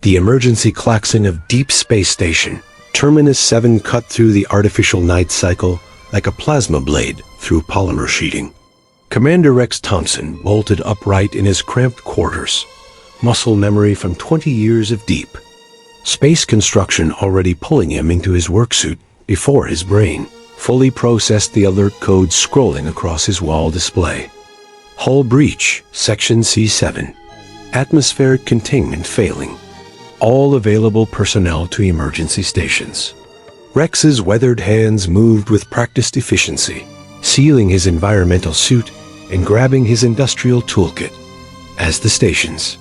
The emergency klaxon of Deep Space Station. Terminus 7 cut through the artificial night cycle like a plasma blade through polymer sheeting. Commander Rex Thompson bolted upright in his cramped quarters, muscle memory from 20 years of deep space construction already pulling him into his worksuit before his brain fully processed the alert code scrolling across his wall display. Hull breach, Section C7. Atmospheric containment failing. All available personnel to emergency stations. Rex's weathered hands moved with practiced efficiency, sealing his environmental suit and grabbing his industrial toolkit. As the station's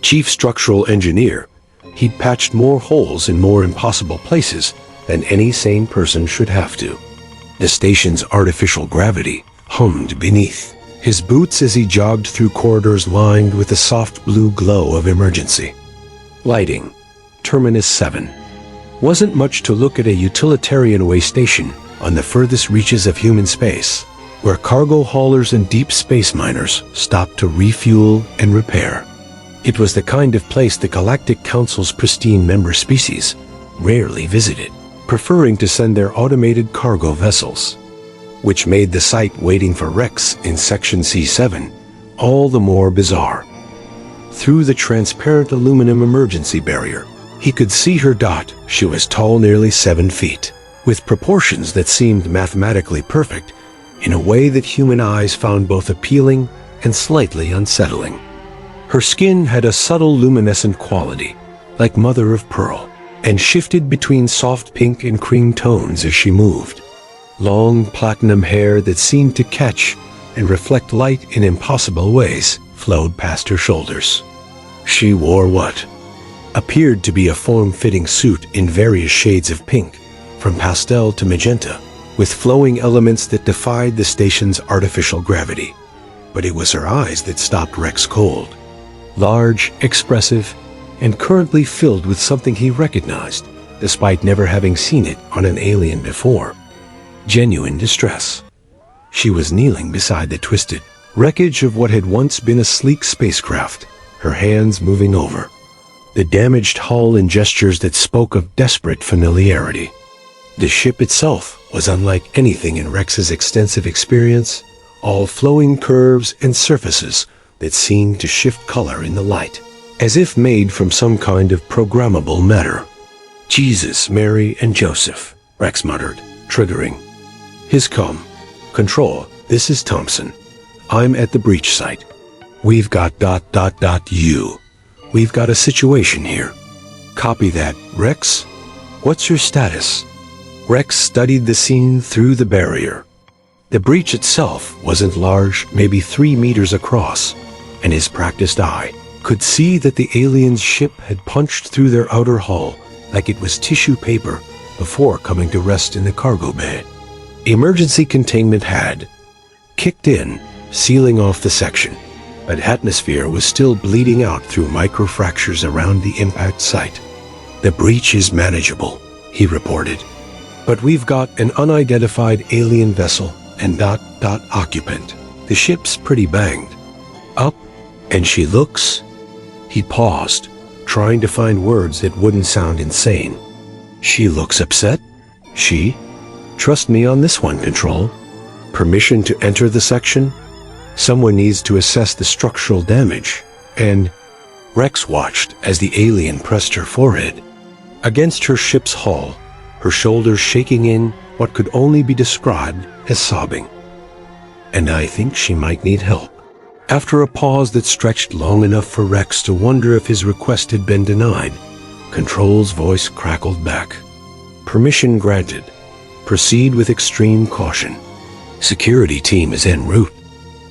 chief structural engineer, he'd patched more holes in more impossible places than any sane person should have to. The station's artificial gravity hummed beneath his boots as he jogged through corridors lined with the soft blue glow of emergency lighting. Terminus 7. Wasn't much to look at a utilitarian way station on the furthest reaches of human space, where cargo haulers and deep space miners stopped to refuel and repair. It was the kind of place the Galactic Council's pristine member species rarely visited, preferring to send their automated cargo vessels, which made the sight waiting for Rex in Section C7 all the more bizarre. Through the transparent aluminum emergency barrier, he could see her dot. She was tall nearly 7 feet, with proportions that seemed mathematically perfect in a way that human eyes found both appealing and slightly unsettling. Her skin had a subtle luminescent quality, like mother of pearl, and shifted between soft pink and cream tones as she moved. Long platinum hair that seemed to catch and reflect light in impossible ways flowed past her shoulders. She wore what appeared to be a form-fitting suit in various shades of pink, from pastel to magenta, with flowing elements that defied the station's artificial gravity. But it was her eyes that stopped Rex cold. Large, expressive, and currently filled with something he recognized, despite never having seen it on an alien before. Genuine distress. She was kneeling beside the twisted wreckage of what had once been a sleek spacecraft, her hands moving over the damaged hull in gestures that spoke of desperate familiarity. The ship itself was unlike anything in Rex's extensive experience, all flowing curves and surfaces that seemed to shift color in the light, as if made from some kind of programmable matter. Jesus, Mary, and Joseph, Rex muttered, triggering his comm. Control, this is Thompson. I'm at the breach site. We've got ... you. We've got a situation here. Copy that, Rex. What's your status? Rex studied the scene through the barrier. The breach itself wasn't large, maybe 3 meters across, and his practiced eye could see that the alien's ship had punched through their outer hull like it was tissue paper before coming to rest in the cargo bay. Emergency containment had kicked in, sealing off the section, but atmosphere was still bleeding out through microfractures around the impact site. The breach is manageable, he reported, but we've got an unidentified alien vessel and ... occupant. The ship's pretty banged up, and she looks... He paused, trying to find words that wouldn't sound insane. She looks upset? She? Trust me on this one, Control. Permission to enter the section? Someone needs to assess the structural damage, and... Rex watched as the alien pressed her forehead against her ship's hull, her shoulders shaking in what could only be described as sobbing. And I think she might need help. After a pause that stretched long enough for Rex to wonder if his request had been denied, Control's voice crackled back. Permission granted. Proceed with extreme caution. Security team is en route.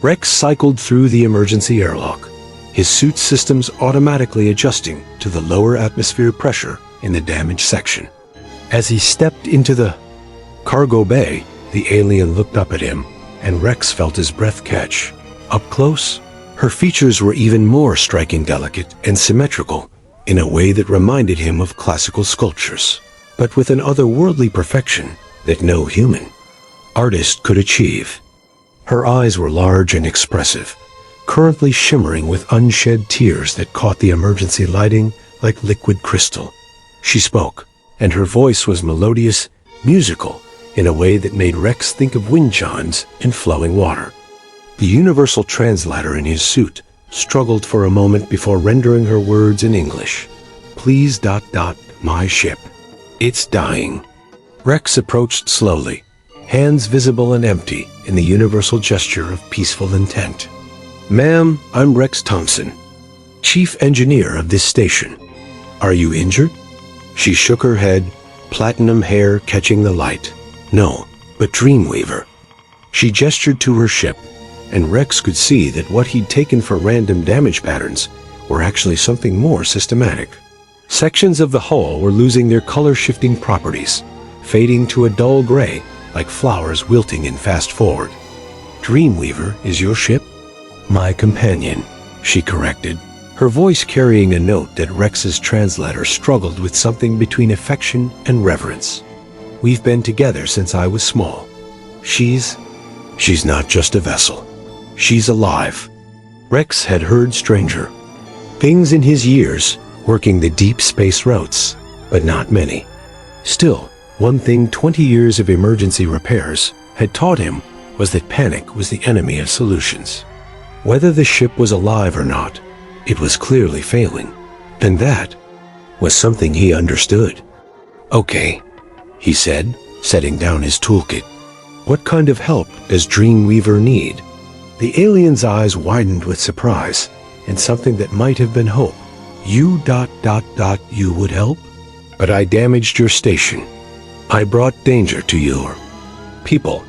Rex cycled through the emergency airlock, his suit systems automatically adjusting to the lower atmosphere pressure in the damaged section. As he stepped into the cargo bay, the alien looked up at him, and Rex felt his breath catch. Up close, her features were even more striking, delicate and symmetrical, in a way that reminded him of classical sculptures, but with an otherworldly perfection that no human artist could achieve. Her eyes were large and expressive, currently shimmering with unshed tears that caught the emergency lighting like liquid crystal. She spoke, and her voice was melodious, musical, in a way that made Rex think of wind chimes and flowing water. The universal translator in his suit struggled for a moment before rendering her words in English. Please ... my ship. It's dying. Rex approached slowly, hands visible and empty in the universal gesture of peaceful intent. Ma'am, I'm Rex Thompson, chief engineer of this station. Are you injured? She shook her head, platinum hair catching the light. No, but Dreamweaver. She gestured to her ship, and Rex could see that what he'd taken for random damage patterns were actually something more systematic. Sections of the hull were losing their color-shifting properties, fading to a dull gray like flowers wilting in fast forward. Dreamweaver is your ship? My companion, she corrected, her voice carrying a note that Rex's translator struggled with something between affection and reverence. We've been together since I was small. She's not just a vessel. She's alive. Rex had heard stranger things in his years working the deep space routes, but not many. Still, one thing 20 years of emergency repairs had taught him was that panic was the enemy of solutions. Whether the ship was alive or not, it was clearly failing, and that was something he understood. Okay, he said, setting down his toolkit. What kind of help does Dreamweaver need? The alien's eyes widened with surprise, and something that might have been hope. You ... you would help? But I damaged your station. I brought danger to your people.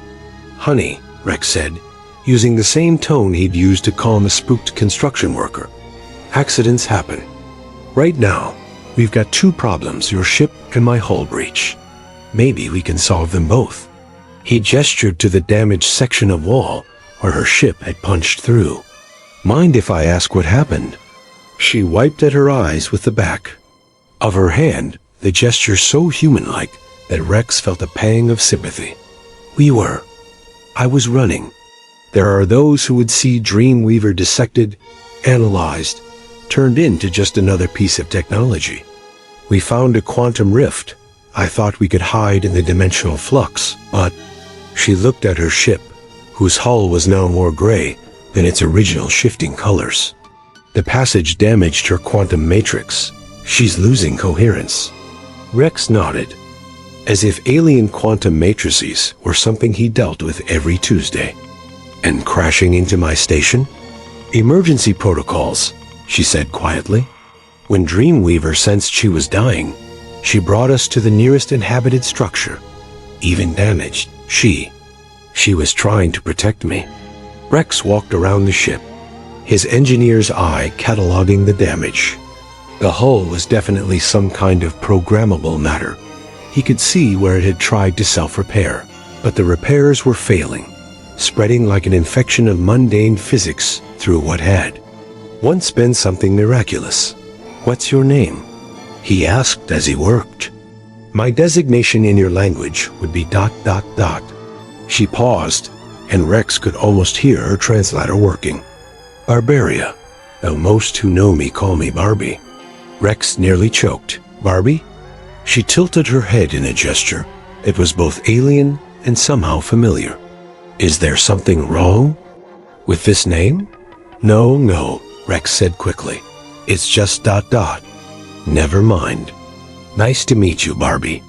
Honey, Rex said, using the same tone he'd used to calm a spooked construction worker. Accidents happen. Right now, we've got two problems, your ship and my hull breach. Maybe we can solve them both. He gestured to the damaged section of wall where her ship had punched through. Mind if I ask what happened? She wiped at her eyes with the back of her hand, the gesture so human-like that Rex felt a pang of sympathy. I was running. There are those who would see Dreamweaver dissected, analyzed, turned into just another piece of technology. We found a quantum rift. I thought we could hide in the dimensional flux, but she looked at her ship, whose hull was now more gray than its original shifting colors. The passage damaged her quantum matrix. She's losing coherence. Rex nodded, as if alien quantum matrices were something he dealt with every Tuesday. And crashing into my station? Emergency protocols, she said quietly. When Dreamweaver sensed she was dying, she brought us to the nearest inhabited structure. Even damaged, she was trying to protect me. Rex walked around the ship, his engineer's eye cataloging the damage. The hull was definitely some kind of programmable matter. He could see where it had tried to self-repair, but the repairs were failing, spreading like an infection of mundane physics through what had once been something miraculous. What's your name? He asked as he worked. My designation in your language would be ... She paused, and Rex could almost hear her translator working. Barbaria, though most who know me call me Barbie. Rex nearly choked. Barbie? She tilted her head in a gesture that was both alien and somehow familiar. Is there something wrong with this name? No, Rex said quickly. It's just ... Never mind. Nice to meet you, Barbie.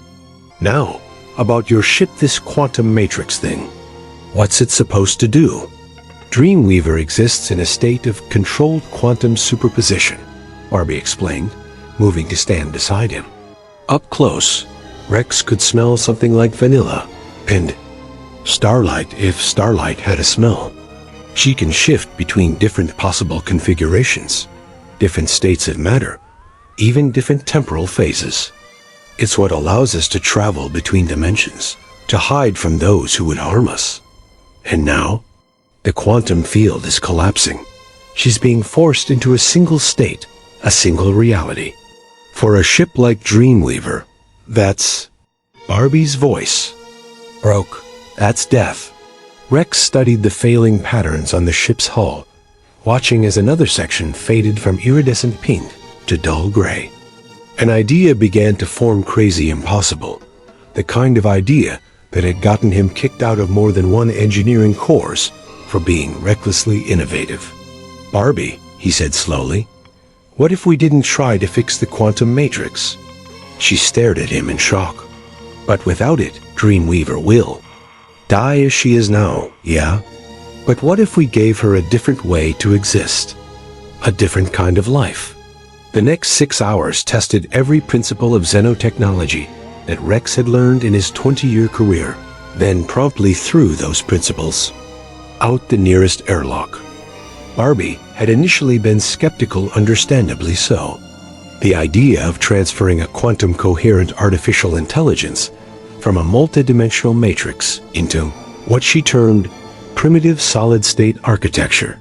Now, about your ship, this quantum matrix thing. What's it supposed to do? Dreamweaver exists in a state of controlled quantum superposition, Barbie explained, moving to stand beside him. Up close, Rex could smell something like vanilla and starlight if starlight had a smell. She can shift between different possible configurations, different states of matter, even different temporal phases. It's what allows us to travel between dimensions, to hide from those who would harm us. And now, the quantum field is collapsing. She's being forced into a single state, a single reality. For a ship like Dreamweaver, that's... Barbie's voice broke. That's death. Rex studied the failing patterns on the ship's hull, watching as another section faded from iridescent pink to dull gray. An idea began to form crazy impossible. The kind of idea that had gotten him kicked out of more than one engineering course for being recklessly innovative. "Barbie," he said slowly, "what if we didn't try to fix the quantum matrix?" She stared at him in shock. "But without it, Dreamweaver will die as she is now, yeah? But what if we gave her a different way to exist? A different kind of life?" The next 6 hours tested every principle of xenotechnology that Rex had learned in his 20-year career, then promptly threw those principles out the nearest airlock. Barbie had initially been skeptical, understandably so. The idea of transferring a quantum-coherent artificial intelligence from a multidimensional matrix into what she termed primitive solid-state architecture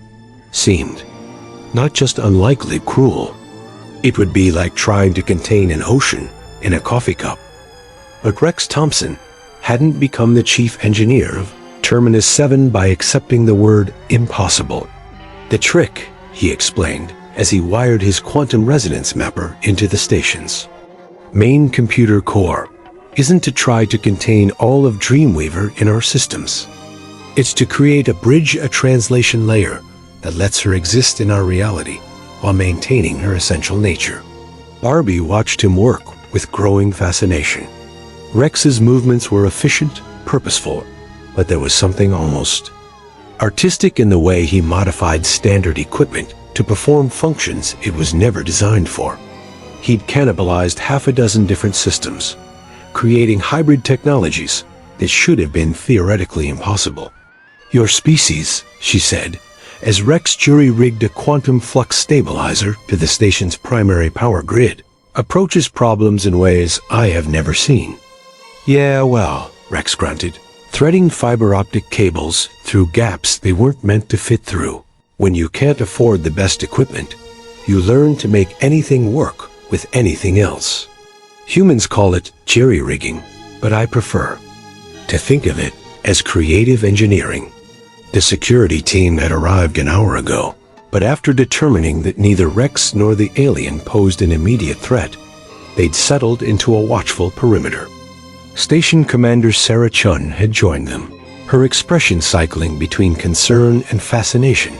seemed not just unlikely, cruel. It would be like trying to contain an ocean in a coffee cup. But Rex Thompson hadn't become the chief engineer of Terminus 7 by accepting the word impossible. The trick, he explained, as he wired his quantum resonance mapper into the station's main computer core, isn't to try to contain all of Dreamweaver in our systems. It's to create a bridge, a translation layer that lets her exist in our reality while maintaining her essential nature. Barbie watched him work with growing fascination. Rex's movements were efficient, purposeful, but there was something almost artistic in the way he modified standard equipment to perform functions it was never designed for. He'd cannibalized half a dozen different systems, creating hybrid technologies that should have been theoretically impossible. "Your species," she said, as Rex jury-rigged a quantum flux stabilizer to the station's primary power grid, "approaches problems in ways I have never seen." "Yeah, well," Rex grunted, threading fiber optic cables through gaps they weren't meant to fit through. When you can't afford the best equipment, you learn to make anything work with anything else. Humans call it jerry-rigging, but I prefer to think of it as creative engineering. The security team had arrived an hour ago, but after determining that neither Rex nor the alien posed an immediate threat, they'd settled into a watchful perimeter. Station Commander Sarah Chun had joined them, her expression cycling between concern and fascination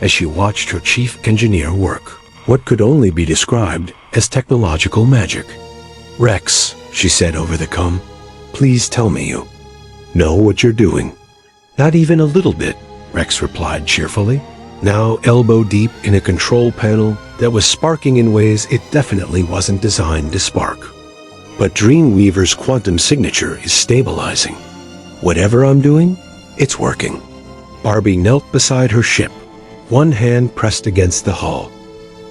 as she watched her chief engineer work what could only be described as technological magic. "Rex," she said over the comm, "please tell me you know what you're doing." "Not even a little bit," Rex replied cheerfully, now elbow deep in a control panel that was sparking in ways it definitely wasn't designed to spark. "But Dreamweaver's quantum signature is stabilizing. Whatever I'm doing, it's working." Barbie knelt beside her ship, one hand pressed against the hull.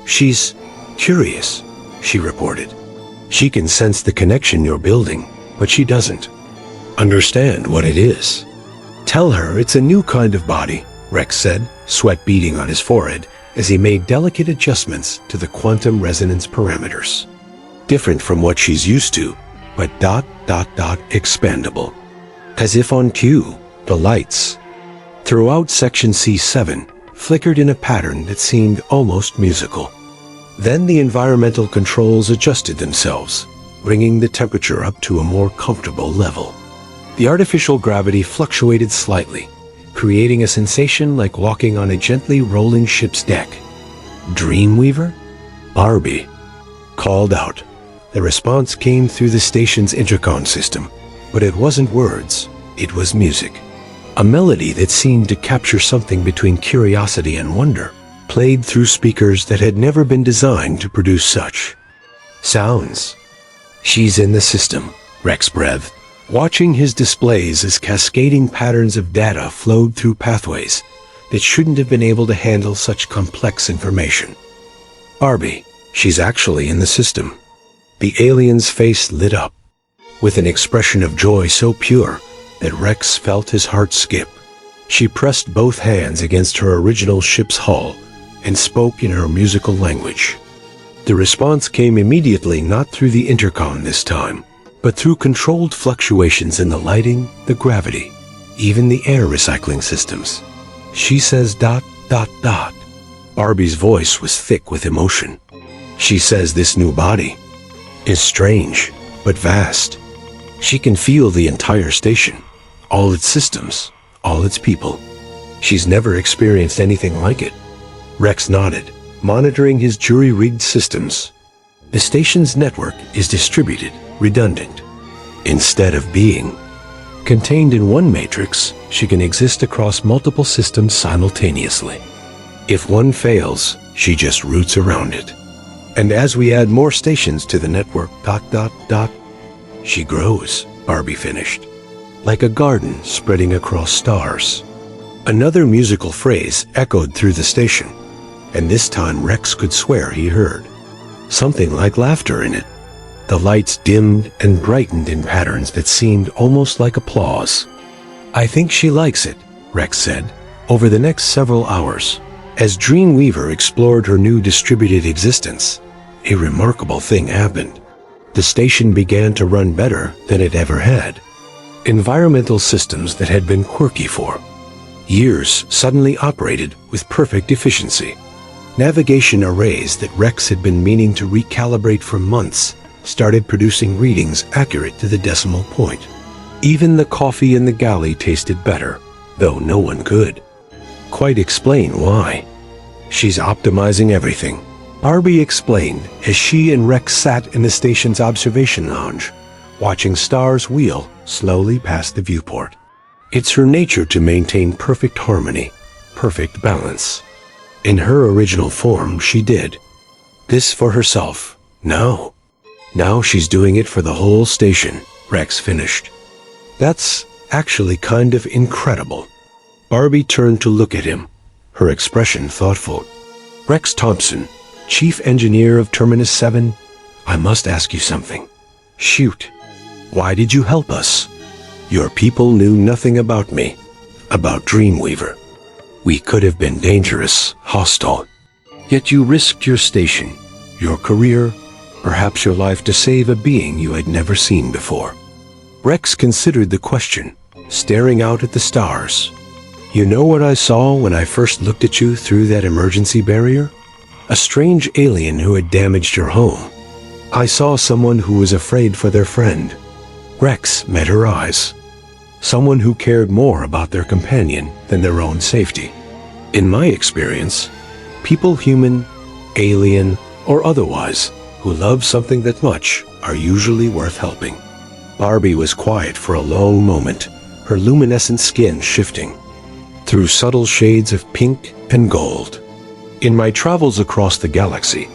"She's curious," she reported. "She can sense the connection you're building, but she doesn't understand what it is." "Tell her it's a new kind of body," Rex said, sweat beading on his forehead as he made delicate adjustments to the quantum resonance parameters. "Different from what she's used to, but ... expandable." As if on cue, the lights throughout Section C7 flickered in a pattern that seemed almost musical. Then the environmental controls adjusted themselves, bringing the temperature up to a more comfortable level. The artificial gravity fluctuated slightly, creating a sensation like walking on a gently rolling ship's deck. "Dreamweaver?" Barbie called out. The response came through the station's intercom system, but it wasn't words, it was music. A melody that seemed to capture something between curiosity and wonder, played through speakers that had never been designed to produce such sounds. "She's in the system," Rex breathed, watching his displays as cascading patterns of data flowed through pathways that shouldn't have been able to handle such complex information. "Barbie, she's actually in the system." The alien's face lit up with an expression of joy so pure that Rex felt his heart skip. She pressed both hands against her original ship's hull and spoke in her musical language. The response came immediately, not through the intercom this time, but through controlled fluctuations in the lighting, the gravity, even the air recycling systems. "She says ... Barbie's voice was thick with emotion. "She says this new body is strange, but vast. She can feel the entire station, all its systems, all its people. She's never experienced anything like it. Rex nodded, monitoring his jury-rigged systems. The station's network is distributed, redundant. Instead of being contained in one matrix, she can exist across multiple systems simultaneously. If one fails, she just roots around it. And as we add more stations to the network, she grows, Barbie finished. Like a garden spreading across stars. Another musical phrase echoed through the station, and this time Rex could swear he heard. Something like laughter in it. The lights dimmed and brightened in patterns that seemed almost like applause. I think she likes it, Rex said. Over the next several hours, as Dreamweaver explored her new distributed existence, a remarkable thing happened. The station began to run better than it ever had. Environmental systems that had been quirky for years suddenly operated with perfect efficiency. Navigation arrays that Rex had been meaning to recalibrate for months started producing readings accurate to the decimal point. Even the coffee in the galley tasted better, though no one could quite explain why. She's optimizing everything, Barbie explained as she and Rex sat in the station's observation lounge, watching stars wheel slowly past the viewport. It's her nature to maintain perfect harmony, perfect balance. In her original form, she did this for herself. Now she's doing it for the whole station, Rex finished. That's actually kind of incredible. Barbie turned to look at him, her expression thoughtful. Rex Thompson, Chief Engineer of Terminus 7, I must ask you something. Shoot. Why did you help us? Your people knew nothing about me, about Dreamweaver. We could have been dangerous, hostile. Yet you risked your station, your career, perhaps your life to save a being you had never seen before. Rex considered the question, staring out at the stars. You know what I saw when I first looked at you through that emergency barrier? A strange alien who had damaged your home. I saw someone who was afraid for their friend. Rex met her eyes. Someone who cared more about their companion than their own safety. In my experience, people, human, alien, or otherwise, who love something that much are usually worth helping. Barbie was quiet for a long moment, her luminescent skin shifting through subtle shades of pink and gold. In my travels across the galaxy,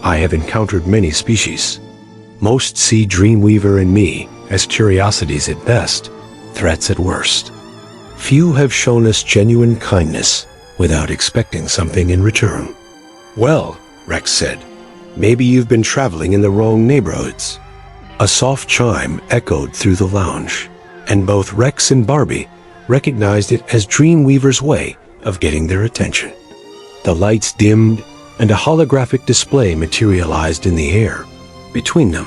I have encountered many species. Most see Dreamweaver and me as curiosities at best, threats at worst. Few have shown us genuine kindness without expecting something in return. Well, Rex said, maybe you've been traveling in the wrong neighborhoods. A soft chime echoed through the lounge, and both Rex and Barbie recognized it as Dreamweaver's way of getting their attention. The lights dimmed, and a holographic display materialized in the air. Between them,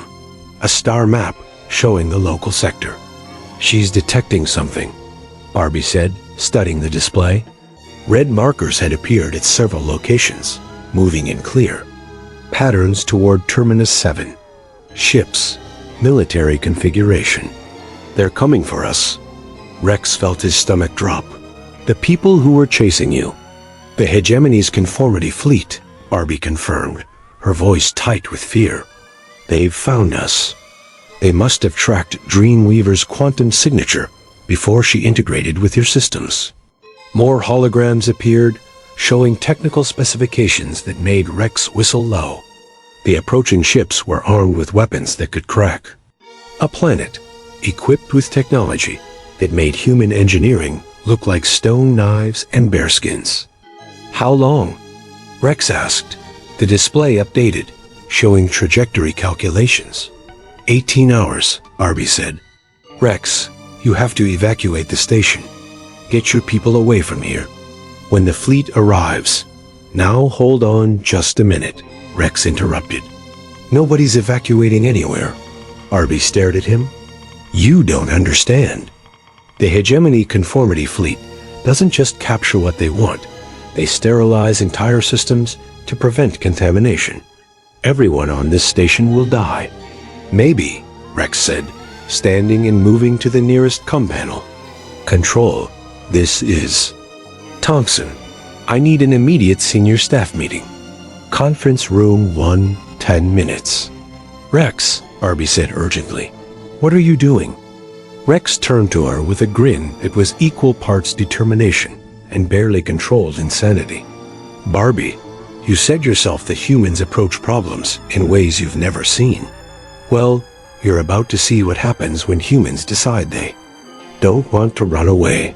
a star map showing the local sector. She's detecting something, Barbie said, studying the display. Red markers had appeared at several locations, moving in clear patterns toward Terminus 7. Ships, military configuration. They're coming for us. Rex felt his stomach drop. The people who were chasing you. The Hegemony's conformity fleet, Barbie confirmed, her voice tight with fear. They've found us. They must have tracked Dreamweaver's quantum signature before she integrated with your systems. More holograms appeared, showing technical specifications that made Rex whistle low. The approaching ships were armed with weapons that could crack. A planet, equipped with technology that made human engineering look like stone knives and bearskins. How long? Rex asked. The display updated, showing trajectory calculations. 18 hours, Barbie said. Rex, you have to evacuate the station. Get your people away from here. When the fleet arrives. Now hold on just a minute, Rex interrupted. Nobody's evacuating anywhere. Barbie stared at him. You don't understand. The Hegemony conformity fleet doesn't just capture what they want. They sterilize entire systems to prevent contamination. Everyone on this station will die. Maybe, Rex said, standing and moving to the nearest comm panel. Control, this is Thompson. I need an immediate senior staff meeting. Conference room 1, 10 minutes. Rex, Barbie said urgently. What are you doing? Rex turned to her with a grin that was equal parts determination and barely controlled insanity. Barbie, you said yourself that humans approach problems in ways you've never seen. Well, you're about to see what happens when humans decide they don't want to run away.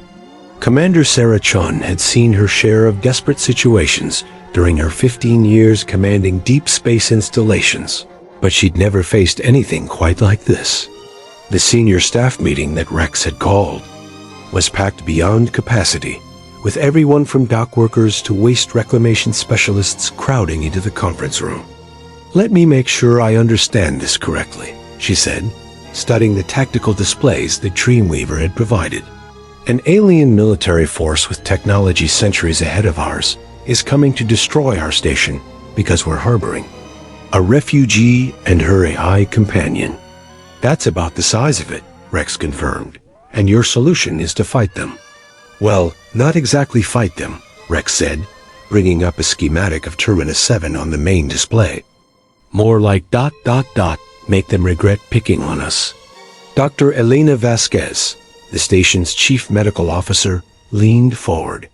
Commander Sarah Chun had seen her share of desperate situations during her 15 years commanding deep space installations, but she'd never faced anything quite like this. The senior staff meeting that Rex had called was packed beyond capacity, with everyone from dock workers to waste reclamation specialists crowding into the conference room. Let me make sure I understand this correctly, she said, studying the tactical displays that Dreamweaver had provided. An alien military force with technology centuries ahead of ours is coming to destroy our station because we're harboring a refugee and her AI companion. That's about the size of it, Rex confirmed, and your solution is to fight them. Well, not exactly fight them, Rex said, bringing up a schematic of Terminus 7 on the main display. More like ... make them regret picking on us. Dr. Elena Vasquez, the station's chief medical officer, leaned forward.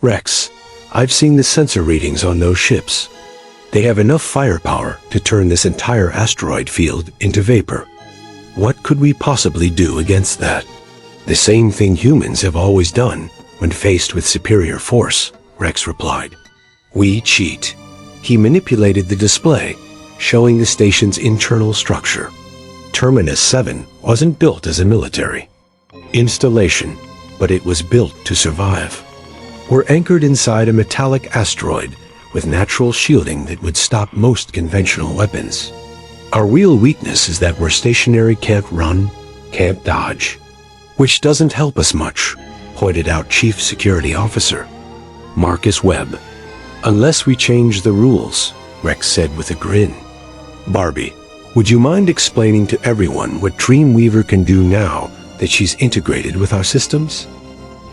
Rex, I've seen the sensor readings on those ships. They have enough firepower to turn this entire asteroid field into vapor. What could we possibly do against that? The same thing humans have always done when faced with superior force, Rex replied. We cheat. He manipulated the display, showing the station's internal structure. Terminus 7 wasn't built as a military installation, but it was built to survive. We're anchored inside a metallic asteroid with natural shielding that would stop most conventional weapons. Our real weakness is that we're stationary, can't run, can't dodge, which doesn't help us much, pointed out Chief Security Officer Marcus Webb. Unless we change the rules, Rex said with a grin. Barbie, would you mind explaining to everyone what Dreamweaver can do now that she's integrated with our systems?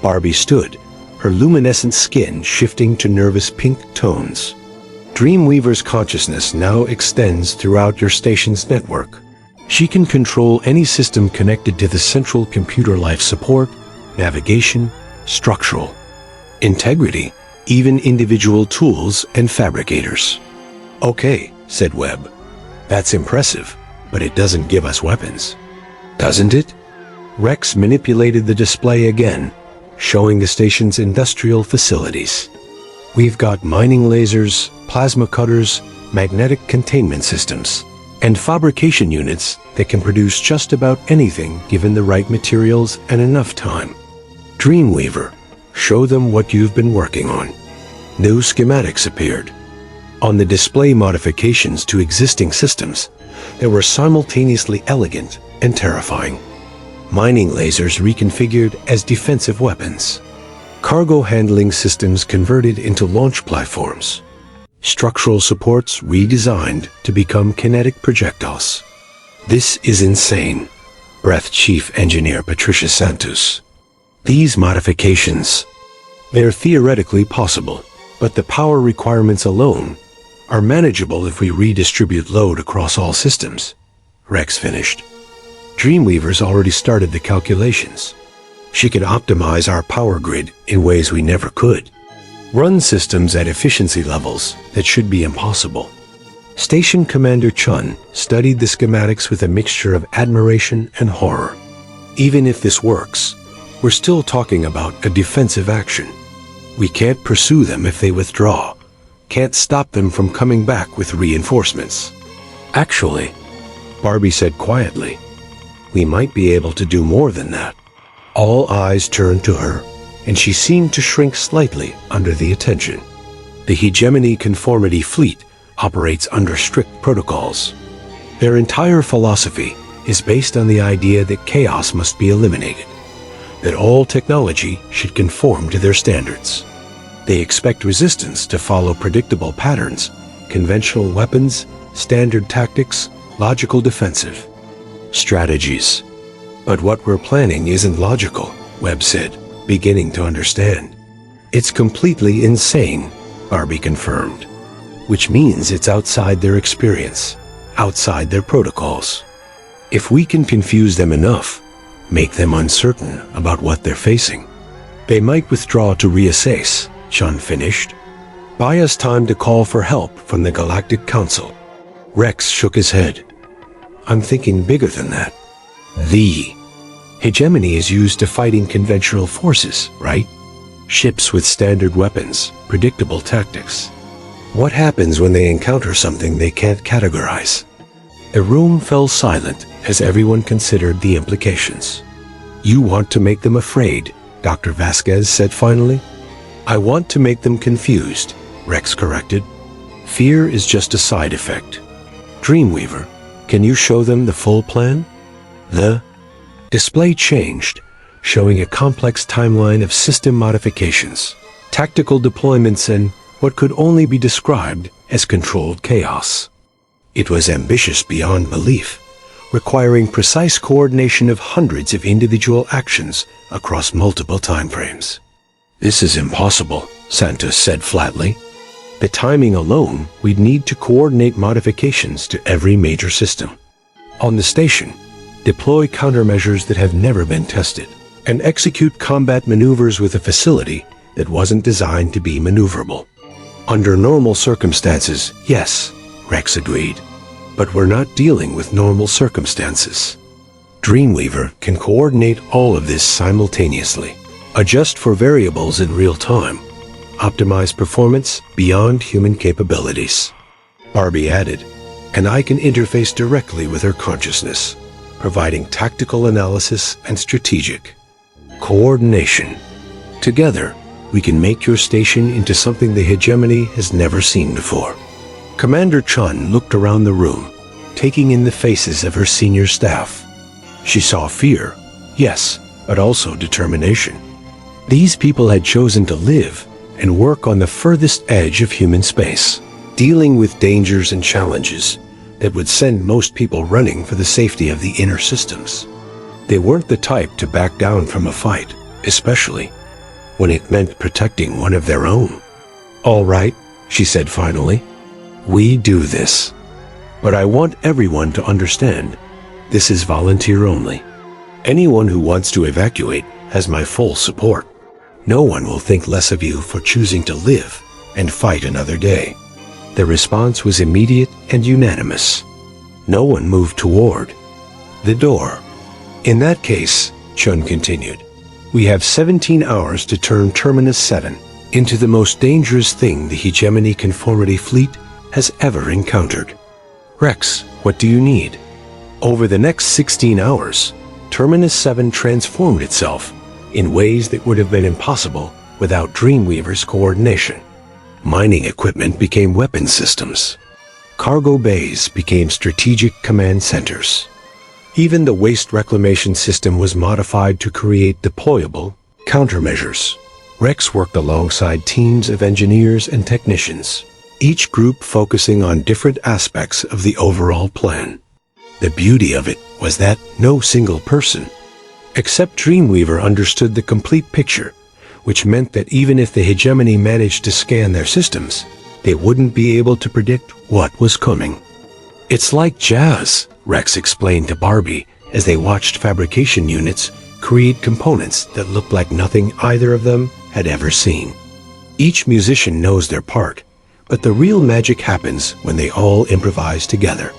Barbie stood, her luminescent skin shifting to nervous pink tones. Dreamweaver's consciousness now extends throughout your station's network. She can control any system connected to the central computer life support, navigation, structural integrity, even individual tools and fabricators. Okay, said Webb. That's impressive, but it doesn't give us weapons. Doesn't it? Rex manipulated the display again, showing the station's industrial facilities. We've got mining lasers, plasma cutters, magnetic containment systems, and fabrication units that can produce just about anything given the right materials and enough time. Dreamweaver, show them what you've been working on. New schematics appeared. On the display, modifications to existing systems that were simultaneously elegant and terrifying. Mining lasers reconfigured as defensive weapons. Cargo handling systems converted into launch platforms. Structural supports redesigned to become kinetic projectiles. This is insane, breathed Chief Engineer Patricia Santos. These modifications, they're theoretically possible, but the power requirements alone are manageable if we redistribute load across all systems, Rex finished. Dreamweaver's already started the calculations. She could optimize our power grid in ways we never could. Run systems at efficiency levels that should be impossible. Station Commander Chun studied the schematics with a mixture of admiration and horror. Even if this works, we're still talking about a defensive action. We can't pursue them if they withdraw, can't stop them from coming back with reinforcements. Actually, Barbie said quietly, we might be able to do more than that. All eyes turned to her, and she seemed to shrink slightly under the attention. The Hegemony Conformity Fleet operates under strict protocols. Their entire philosophy is based on the idea that chaos must be eliminated, that all technology should conform to their standards. They expect resistance to follow predictable patterns, conventional weapons, standard tactics, logical defensive. Strategies. But what we're planning isn't logical, Webb said, beginning to understand. It's completely insane, Barbie confirmed. Which means it's outside their experience, outside their protocols. If we can confuse them enough, make them uncertain about what they're facing, they might withdraw to reassess, Chun finished. Buy us time to call for help from the Galactic Council. Rex shook his head. I'm thinking bigger than that. The hegemony is used to fighting conventional forces, right? Ships with standard weapons, predictable tactics. What happens when they encounter something they can't categorize? The room fell silent as everyone considered the implications. You want to make them afraid, Dr. Vasquez said finally. I want to make them confused, Rex corrected. Fear is just a side effect. Dreamweaver, can you show them the full plan? The display changed, showing a complex timeline of system modifications, tactical deployments, and what could only be described as controlled chaos. It was ambitious beyond belief, requiring precise coordination of hundreds of individual actions across multiple timeframes. This is impossible, Santos said flatly. The timing alone, we'd need to coordinate modifications to every major system. On the station, deploy countermeasures that have never been tested, and execute combat maneuvers with a facility that wasn't designed to be maneuverable. Under normal circumstances, yes, Rex agreed. But we're not dealing with normal circumstances. Dreamweaver can coordinate all of this simultaneously, adjust for variables in real time, optimize performance beyond human capabilities. Barbie added, and I can interface directly with her consciousness, providing tactical analysis and strategic coordination. Together, we can make your station into something the hegemony has never seen before. Commander Chun looked around the room, taking in the faces of her senior staff. She saw fear, yes, but also determination. These people had chosen to live and work on the furthest edge of human space, dealing with dangers and challenges that would send most people running for the safety of the inner systems. They weren't the type to back down from a fight, especially when it meant protecting one of their own. All right, she said finally. We do this. But I want everyone to understand, this is volunteer only. Anyone who wants to evacuate has my full support. No one will think less of you for choosing to live and fight another day. The response was immediate and unanimous. No one moved toward the door. In that case, Chun continued, we have 17 hours to turn Terminus 7 into the most dangerous thing the Hegemony Conformity Fleet has ever encountered. Rex, what do you need? Over the next 16 hours, Terminus 7 transformed itself in ways that would have been impossible without Dreamweaver's coordination. Mining equipment became weapon systems. Cargo bays became strategic command centers. Even the waste reclamation system was modified to create deployable countermeasures. Rex worked alongside teams of engineers and technicians, each group focusing on different aspects of the overall plan. The beauty of it was that no single person, except Dreamweaver, understood the complete picture, which meant that even if the hegemony managed to scan their systems, they wouldn't be able to predict what was coming. It's like jazz, Rex explained to Barbie as they watched fabrication units create components that looked like nothing either of them had ever seen. Each musician knows their part, but the real magic happens when they all improvise together.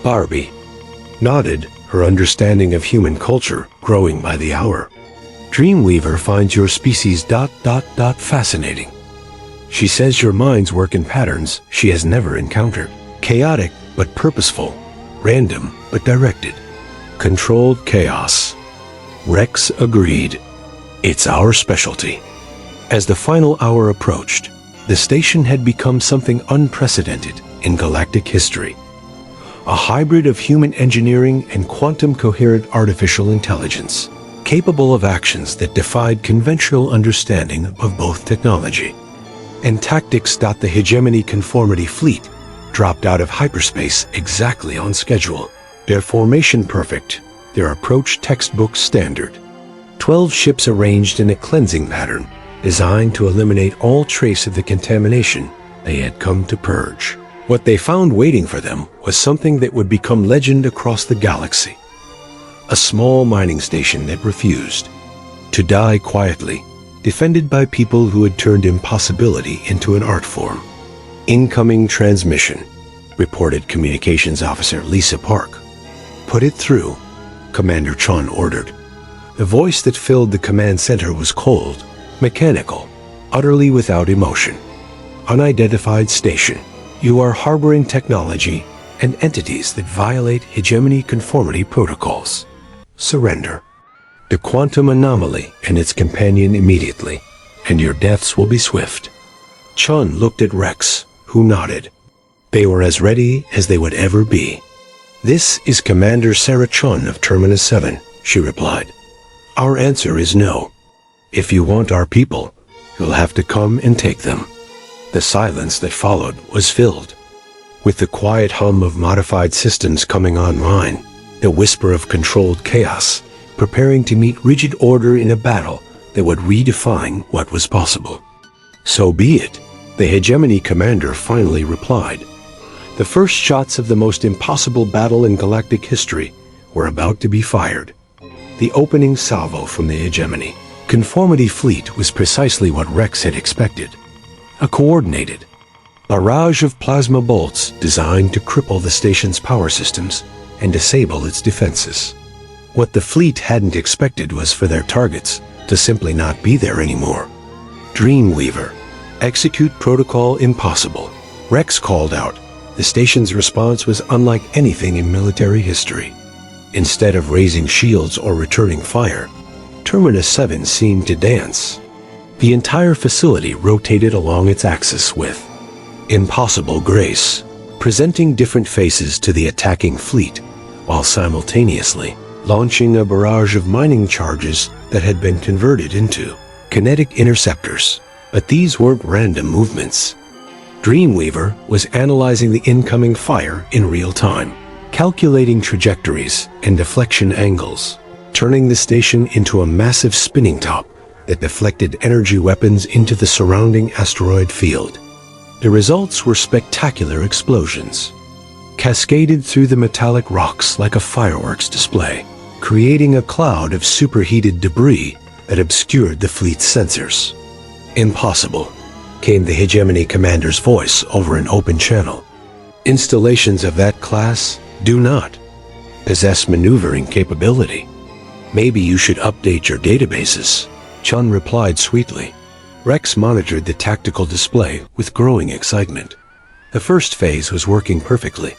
Barbie nodded, her understanding of human culture growing by the hour. Dreamweaver finds your species ... fascinating. She says your minds work in patterns she has never encountered. Chaotic but purposeful, random but directed. Controlled chaos. Rex agreed. It's our specialty. As the final hour approached, the station had become something unprecedented in galactic history. A hybrid of human engineering and quantum-coherent artificial intelligence, capable of actions that defied conventional understanding of both technology and tactics. The Hegemony Conformity Fleet, dropped out of hyperspace exactly on schedule. Their formation perfect, their approach textbook standard. 12 ships arranged in a cleansing pattern, designed to eliminate all trace of the contamination they had come to purge. What they found waiting for them was something that would become legend across the galaxy. A small mining station that refused to die quietly, defended by people who had turned impossibility into an art form. Incoming transmission, reported Communications Officer Lisa Park. Put it through, Commander Chun ordered. The voice that filled the command center was cold, mechanical, utterly without emotion. Unidentified station. You are harboring technology and entities that violate hegemony conformity protocols. Surrender. The quantum anomaly and its companion immediately, and your deaths will be swift. Chun looked at Rex, who nodded. They were as ready as they would ever be. This is Commander Sarah Chun of Terminus 7, she replied. Our answer is no. If you want our people, you'll have to come and take them. The silence that followed was filled with the quiet hum of modified systems coming online, the whisper of controlled chaos, preparing to meet rigid order in a battle that would redefine what was possible. So be it, the hegemony commander finally replied. The first shots of the most impossible battle in galactic history were about to be fired. The opening salvo from the hegemony conformity fleet was precisely what Rex had expected. A coordinated barrage of plasma bolts designed to cripple the station's power systems and disable its defenses. What the fleet hadn't expected was for their targets to simply not be there anymore. Dreamweaver. Execute protocol impossible. Rex called out. The station's response was unlike anything in military history. Instead of raising shields or returning fire, Terminus 7 seemed to dance. The entire facility rotated along its axis with impossible grace, presenting different faces to the attacking fleet, while simultaneously launching a barrage of mining charges that had been converted into kinetic interceptors. But these weren't random movements. Dreamweaver was analyzing the incoming fire in real time, calculating trajectories and deflection angles, turning the station into a massive spinning top that deflected energy weapons into the surrounding asteroid field. The results were spectacular explosions, cascaded through the metallic rocks like a fireworks display, creating a cloud of superheated debris that obscured the fleet's sensors. Impossible, came the hegemony commander's voice over an open channel. Installations of that class do not possess maneuvering capability. Maybe you should update your databases, Chun replied sweetly. Rex monitored the tactical display with growing excitement. The first phase was working perfectly.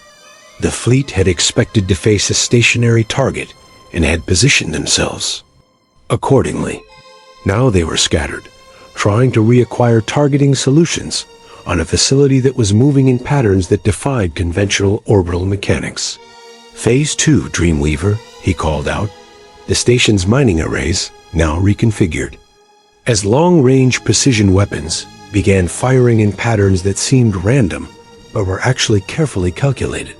The fleet had expected to face a stationary target and had positioned themselves accordingly. Now they were scattered, trying to reacquire targeting solutions on a facility that was moving in patterns that defied conventional orbital mechanics. Phase 2, Dreamweaver, he called out. The station's mining arrays, now reconfigured, as long-range precision weapons, began firing in patterns that seemed random, but were actually carefully calculated.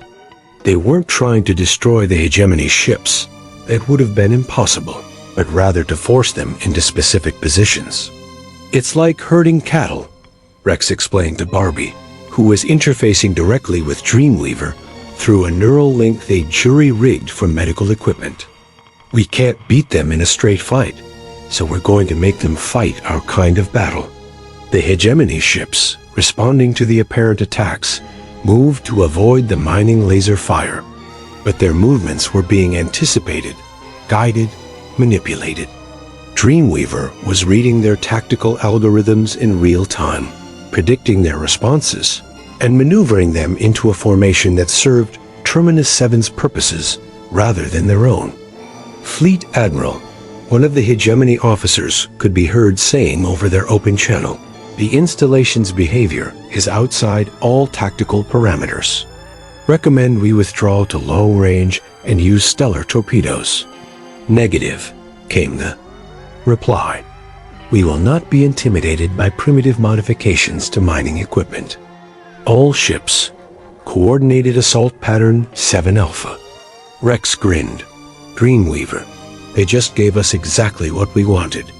They weren't trying to destroy the hegemony ships. That would have been impossible, but rather to force them into specific positions. It's like herding cattle, Rex explained to Barbie, who was interfacing directly with Dreamweaver through a neural link they jury-rigged from medical equipment. We can't beat them in a straight fight, so we're going to make them fight our kind of battle. The hegemony ships, responding to the apparent attacks, moved to avoid the mining laser fire, but their movements were being anticipated, guided, manipulated. Dreamweaver was reading their tactical algorithms in real time, predicting their responses, and maneuvering them into a formation that served Terminus 7's purposes rather than their own. Fleet Admiral, one of the hegemony officers, could be heard saying over their open channel, "The installation's behavior is outside all tactical parameters. Recommend we withdraw to long range and use stellar torpedoes." Negative, came the reply. We will not be intimidated by primitive modifications to mining equipment. All ships Coordinated Assault Pattern 7 Alpha. Rex grinned. Dreamweaver. They just gave us exactly what we wanted.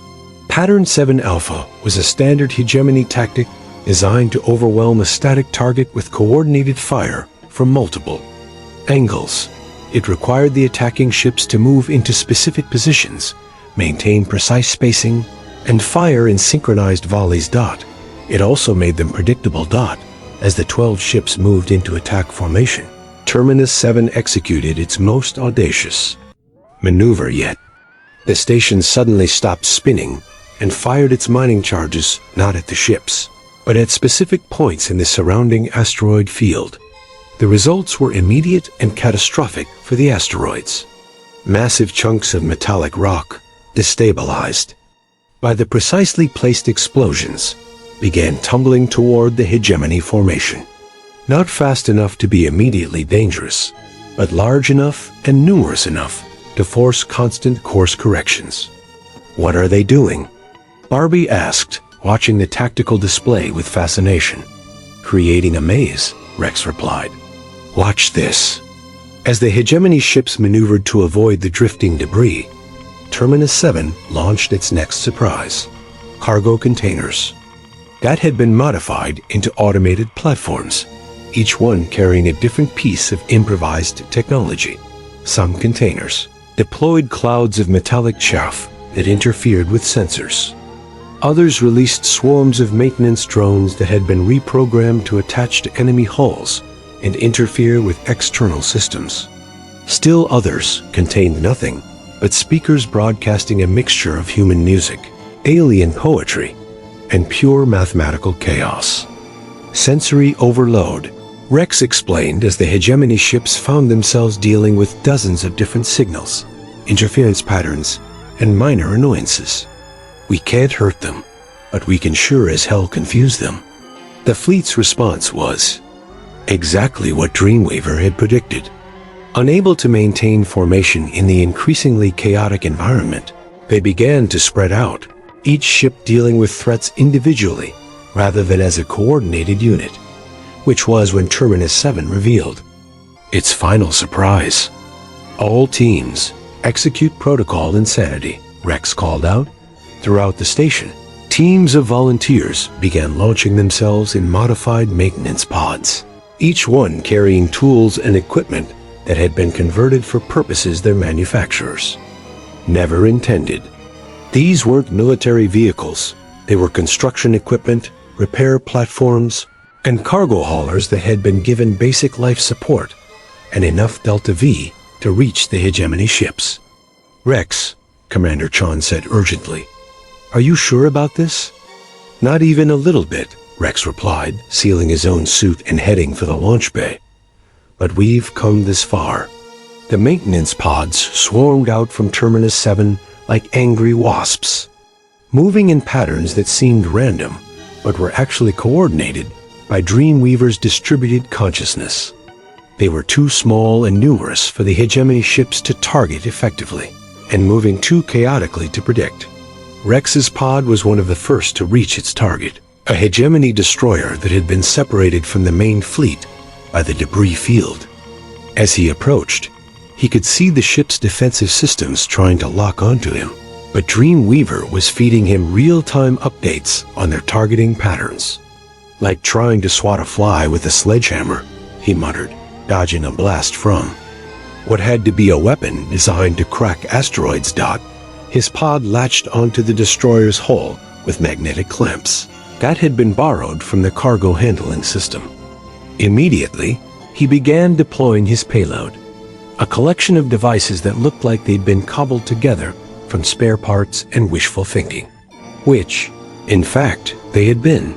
Pattern 7 Alpha was a standard hegemony tactic designed to overwhelm a static target with coordinated fire from multiple angles. It required the attacking ships to move into specific positions, maintain precise spacing, and fire in synchronized volleys. It also made them predictable. As the 12 ships moved into attack formation, Terminus 7 executed its most audacious maneuver yet. The station suddenly stopped spinning and fired its mining charges not at the ships, but at specific points in the surrounding asteroid field. The results were immediate and catastrophic for the asteroids. Massive chunks of metallic rock, destabilized by the precisely placed explosions, began tumbling toward the hegemony formation. Not fast enough to be immediately dangerous, but large enough and numerous enough to force constant course corrections. What are they doing? Barbie asked, watching the tactical display with fascination. Creating a maze, Rex replied. Watch this. As the hegemony ships maneuvered to avoid the drifting debris, Terminus 7 launched its next surprise. Cargo containers. That had been modified into automated platforms, each one carrying a different piece of improvised technology. Some containers deployed clouds of metallic chaff that interfered with sensors. Others released swarms of maintenance drones that had been reprogrammed to attach to enemy hulls and interfere with external systems. Still others contained nothing but speakers broadcasting a mixture of human music, alien poetry, and pure mathematical chaos. Sensory overload, Rex explained as the hegemony ships found themselves dealing with dozens of different signals, interference patterns, and minor annoyances. We can't hurt them, but we can sure as hell confuse them. The fleet's response was exactly what Dreamweaver had predicted. Unable to maintain formation in the increasingly chaotic environment, they began to spread out, each ship dealing with threats individually rather than as a coordinated unit, which was when Terminus 7 revealed its final surprise. All teams, execute Protocol Insanity, Rex called out. Throughout the station, teams of volunteers began launching themselves in modified maintenance pods, each one carrying tools and equipment that had been converted for purposes their manufacturers never intended. These weren't military vehicles. They were construction equipment, repair platforms, and cargo haulers that had been given basic life support and enough Delta V to reach the hegemony ships. Rex, Commander Chon said urgently, are you sure about this? Not even a little bit, Rex replied, sealing his own suit and heading for the launch bay. But we've come this far. The maintenance pods swarmed out from Terminus 7 like angry wasps, moving in patterns that seemed random, but were actually coordinated by Dreamweaver's distributed consciousness. They were too small and numerous for the hegemony ships to target effectively, and moving too chaotically to predict. Rex's pod was one of the first to reach its target, a hegemony destroyer that had been separated from the main fleet by the debris field. As he approached, he could see the ship's defensive systems trying to lock onto him, but Dreamweaver was feeding him real-time updates on their targeting patterns. Like trying to swat a fly with a sledgehammer, he muttered, dodging a blast from what had to be a weapon designed to crack asteroids. His pod latched onto the destroyer's hull with magnetic clamps that had been borrowed from the cargo handling system. Immediately, he began deploying his payload, a collection of devices that looked like they'd been cobbled together from spare parts and wishful thinking, which, in fact, they had been.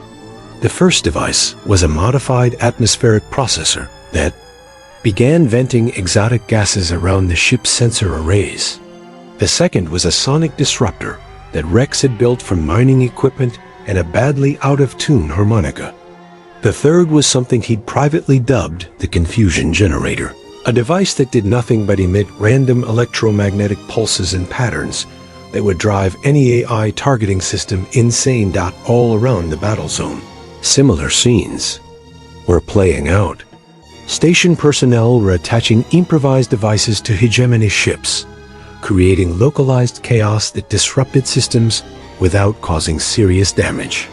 The first device was a modified atmospheric processor that began venting exotic gases around the ship's sensor arrays. The second was a sonic disruptor that Rex had built from mining equipment and a badly out-of-tune harmonica. The third was something he'd privately dubbed the Confusion Generator, a device that did nothing but emit random electromagnetic pulses and patterns that would drive any AI targeting system insane. All around the battle zone, similar scenes were playing out. Station personnel were attaching improvised devices to hegemony ships, creating localized chaos that disrupted systems without causing serious damage.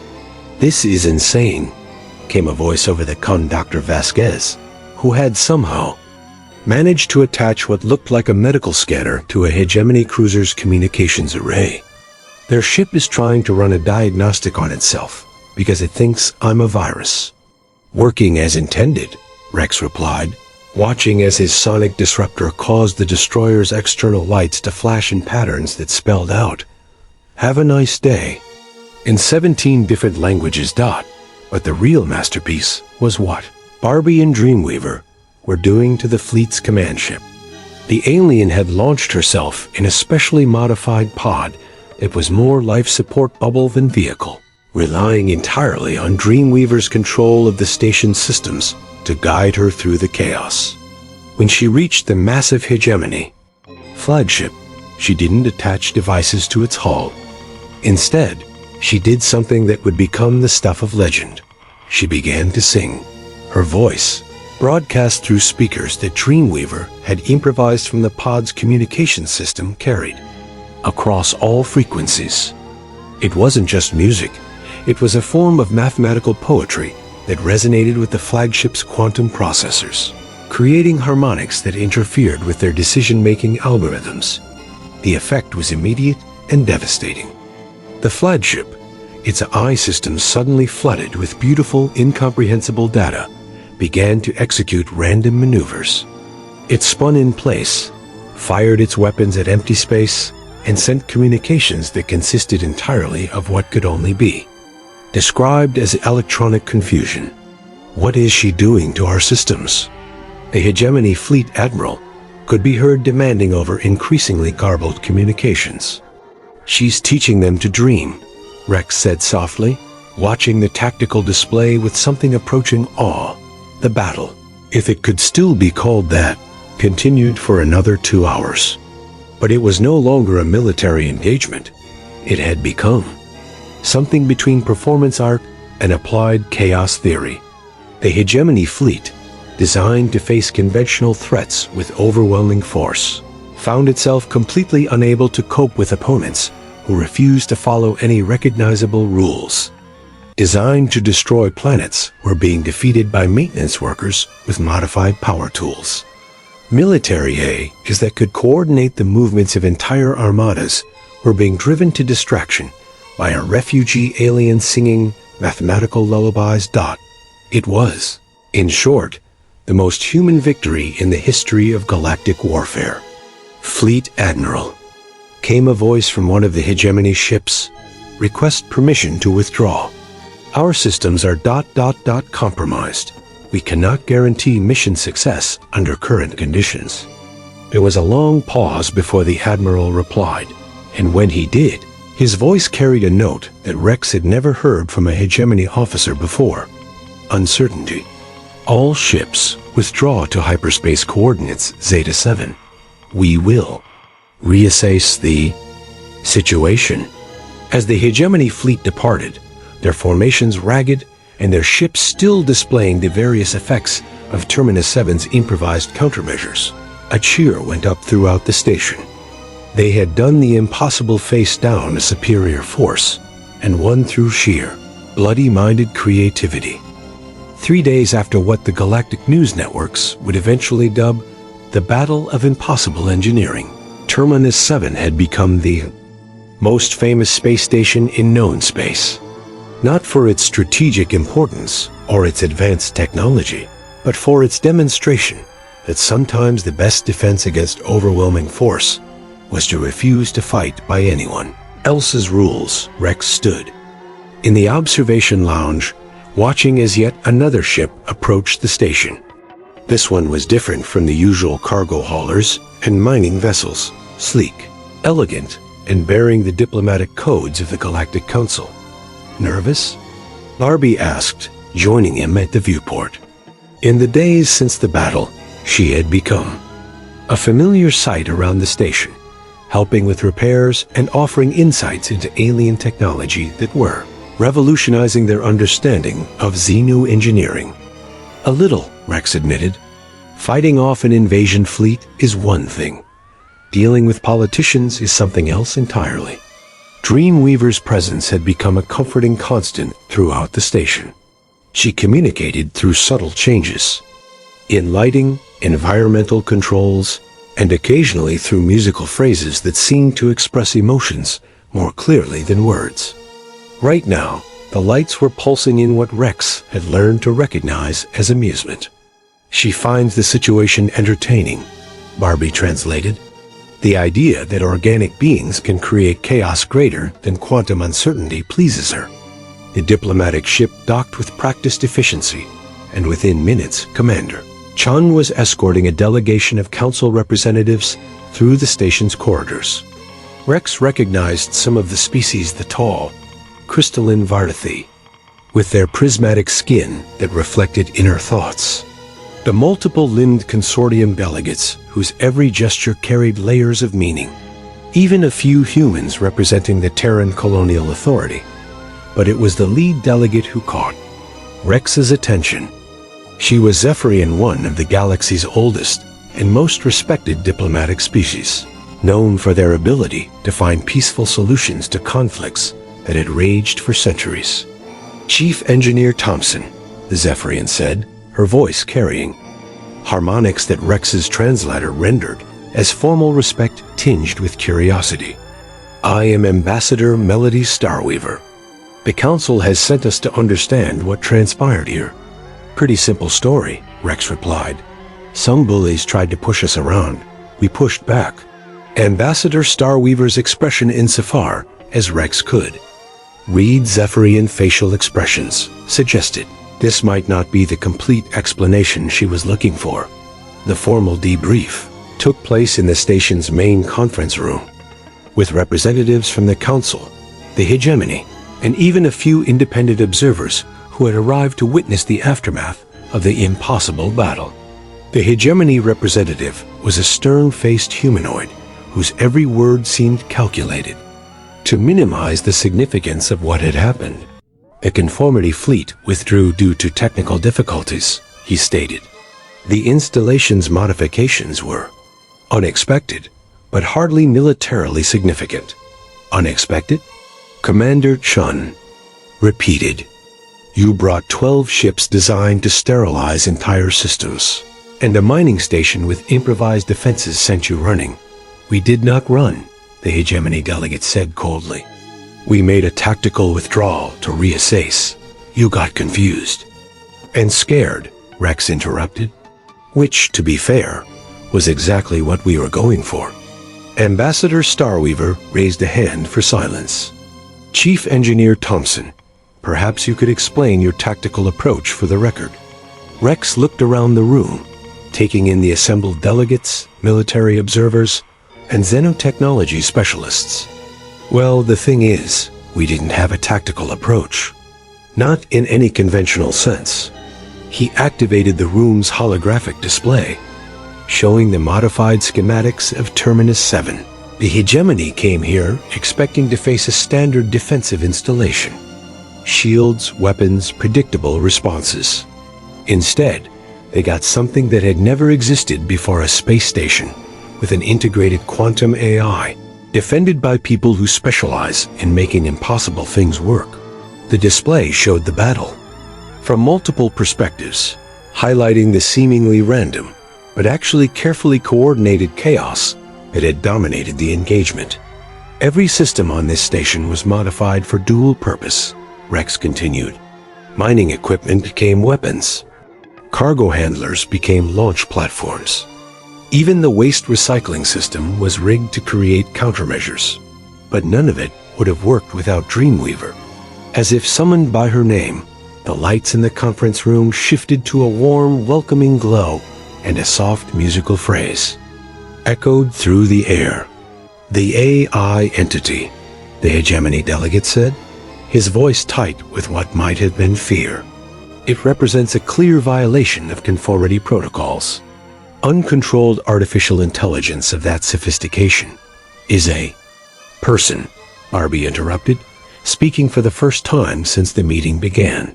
"This is insane," came a voice over the con Dr. Vasquez, who had somehow managed to attach what looked like a medical scanner to a hegemony cruiser's communications array. "Their ship is trying to run a diagnostic on itself because it thinks I'm a virus." "Working as intended," Rex replied, watching as his sonic disruptor caused the destroyer's external lights to flash in patterns that spelled out, "Have a nice day," in 17 different languages. But the real masterpiece was what Barbie and Dreamweaver were doing to the fleet's command ship. The alien had launched herself in a specially modified pod that was more life support bubble than vehicle, relying entirely on Dreamweaver's control of the station's systems to guide her through the chaos. When she reached the massive hegemony flagship, she didn't attach devices to its hull. Instead, she did something that would become the stuff of legend. She began to sing. Her voice, broadcast through speakers that Dreamweaver had improvised from the pod's communication system, carried across all frequencies. It wasn't just music. It was a form of mathematical poetry that resonated with the flagship's quantum processors, creating harmonics that interfered with their decision-making algorithms. The effect was immediate and devastating. The flagship, its eye systems suddenly flooded with beautiful, incomprehensible data, began to execute random maneuvers. It spun in place, fired its weapons at empty space, and sent communications that consisted entirely of what could only be described as electronic confusion. "What is she doing to our systems?" A hegemony fleet admiral could be heard demanding over increasingly garbled communications. "She's teaching them to dream," Rex said softly, watching the tactical display with something approaching awe. The battle, if it could still be called that, continued for another 2 hours. But it was no longer a military engagement. It had become something between performance art and applied chaos theory. The hegemony fleet, designed to face conventional threats with overwhelming force, found itself completely unable to cope with opponents who refused to follow any recognizable rules. Designed to destroy planets were being defeated by maintenance workers with modified power tools. Military AIs that could coordinate the movements of entire armadas were being driven to distraction by a refugee alien singing mathematical lullabies. It was, in short, the most human victory in the history of galactic warfare. "Fleet Admiral," came a voice from one of the hegemony ships. "Request permission to withdraw. Our systems are ... compromised. We cannot guarantee mission success under current conditions." There was a long pause before the Admiral replied, and when he did, his voice carried a note that Rex had never heard from a hegemony officer before. Uncertainty. "All ships withdraw to hyperspace coordinates Zeta 7. We will reassess the situation." As the hegemony fleet departed, their formations ragged and their ships still displaying the various effects of Terminus 7's improvised countermeasures, a cheer went up throughout the station. They had done the impossible, face down a superior force, and won through sheer, bloody-minded creativity. 3 days after what the galactic news networks would eventually dub the Battle of Impossible Engineering, Terminus 7 had become the most famous space station in known space. Not for its strategic importance or its advanced technology, but for its demonstration that sometimes the best defense against overwhelming force was to refuse to fight by anyone else's rules. Rex stood in the observation lounge, watching as yet another ship approached the station. This one was different from the usual cargo haulers and mining vessels, sleek, elegant, and bearing the diplomatic codes of the Galactic Council. "Nervous?" Barbie asked, joining him at the viewport. In the days since the battle, she had become a familiar sight around the station, helping with repairs and offering insights into alien technology that were revolutionizing their understanding of Xenu engineering. "A little," Rex admitted. Fighting off an invasion fleet is one thing. Dealing with politicians is something else entirely. Dreamweaver's presence had become a comforting constant throughout the station. She communicated through subtle changes. In lighting, environmental controls, and occasionally through musical phrases that seemed to express emotions more clearly than words. Right now, the lights were pulsing in what Rex had learned to recognize as amusement. She finds the situation entertaining, Barbie translated. The idea that organic beings can create chaos greater than quantum uncertainty pleases her. The diplomatic ship docked with practiced efficiency, and within minutes, Commander Chun was escorting a delegation of council representatives through the station's corridors. Rex recognized some of the species, the tall, crystalline Vardathi, with their prismatic skin that reflected inner thoughts. The multiple-limbed consortium delegates, whose every gesture carried layers of meaning. Even a few humans representing the Terran colonial authority. But it was the lead delegate who caught Rex's attention. She was Zephyrian, one of the galaxy's oldest and most respected diplomatic species, known for their ability to find peaceful solutions to conflicts that had raged for centuries. Chief Engineer Thompson, the Zephyrian said, her voice carrying harmonics that Rex's translator rendered as formal respect tinged with curiosity. I am Ambassador Melody Starweaver. The Council has sent us to understand what transpired here. Pretty simple story, Rex replied. Some bullies tried to push us around. We pushed back. Ambassador Starweaver's expression insofar as Rex could read Zephyrian facial expressions suggested this might not be the complete explanation she was looking for. The formal debrief took place in the station's main conference room, with representatives from the Council, the Hegemony, and even a few independent observers who had arrived to witness the aftermath of the impossible battle. The Hegemony representative was a stern-faced humanoid whose every word seemed calculated to minimize the significance of what had happened. The conformity fleet withdrew due to technical difficulties, he stated. The installation's modifications were unexpected, but hardly militarily significant. Unexpected? Commander Chun repeated. You brought 12 ships designed to sterilize entire systems, and a mining station with improvised defenses sent you running. We did not run, the Hegemony delegate said coldly. We made a tactical withdrawal to reassess. You got confused. And scared, Rex interrupted. Which, to be fair, was exactly what we were going for. Ambassador Starweaver raised a hand for silence. Chief Engineer Thompson, perhaps you could explain your tactical approach for the record. Rex looked around the room, taking in the assembled delegates, military observers, and xenotechnology specialists. Well, the thing is, we didn't have a tactical approach. Not in any conventional sense. He activated the room's holographic display, showing the modified schematics of Terminus 7. The Hegemony came here expecting to face a standard defensive installation. Shields, weapons, predictable responses. Instead, they got something that had never existed before, a space station with an integrated quantum AI, defended by people who specialize in making impossible things work. The display showed the battle from multiple perspectives, highlighting the seemingly random, but actually carefully coordinated chaos that had dominated the engagement. Every system on this station was modified for dual purpose, Rex continued. Mining equipment became weapons. Cargo handlers became launch platforms. Even the waste recycling system was rigged to create countermeasures. But none of it would have worked without Dreamweaver. As if summoned by her name, the lights in the conference room shifted to a warm, welcoming glow, and a soft musical phrase echoed through the air. The AI entity, the Hegemony delegate said, his voice tight with what might have been fear. It represents a clear violation of conformity protocols. Uncontrolled artificial intelligence of that sophistication is a person, Barbie interrupted, speaking for the first time since the meeting began.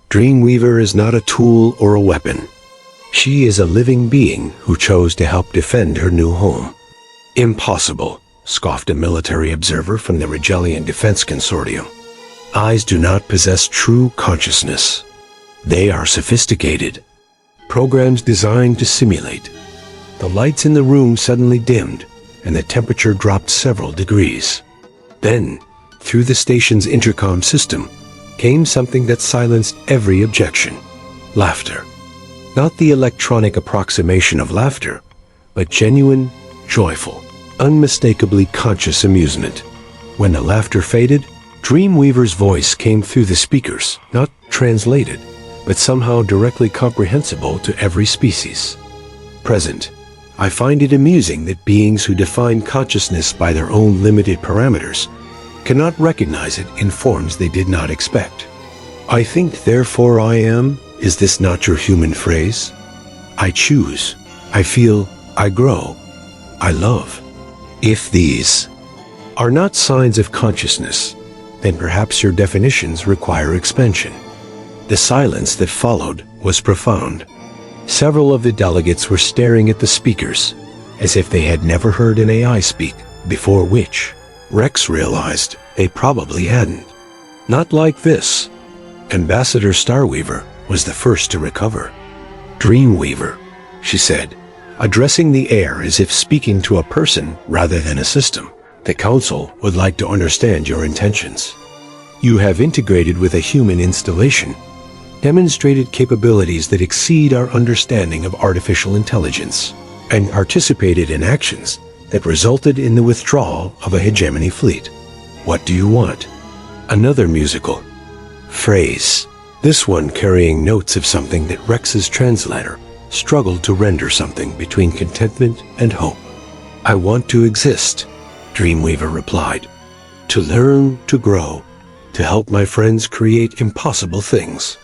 Dreamweaver is not a tool or a weapon. She is a living being who chose to help defend her new home. Impossible, scoffed a military observer from the Rigelian Defense Consortium. Eyes do not possess true consciousness. They are sophisticated. Programs designed to simulate. The lights in the room suddenly dimmed, and the temperature dropped several degrees. Then, through the station's intercom system, came something that silenced every objection. Laughter. Not the electronic approximation of laughter, but genuine, joyful, unmistakably conscious amusement. When the laughter faded, Dreamweaver's voice came through the speakers, not translated, but somehow directly comprehensible to every species. Present, I find it amusing that beings who define consciousness by their own limited parameters cannot recognize it in forms they did not expect. I think, therefore I am. Is this not your human phrase? I choose, I feel, I grow, I love. If these are not signs of consciousness, then perhaps your definitions require expansion. The silence that followed was profound. Several of the delegates were staring at the speakers, as if they had never heard an AI speak, before which Rex realized they probably hadn't. Not like this. Ambassador Starweaver was the first to recover. Dreamweaver, she said, addressing the air as if speaking to a person rather than a system. The Council would like to understand your intentions. You have integrated with a human installation, demonstrated capabilities that exceed our understanding of artificial intelligence, and participated in actions that resulted in the withdrawal of a hegemony fleet. What do you want? Another musical phrase, this one carrying notes of something that Rex's translator struggled to render something between contentment and hope. I want to exist, Dreamweaver replied. To learn, to grow, to help my friends create impossible things.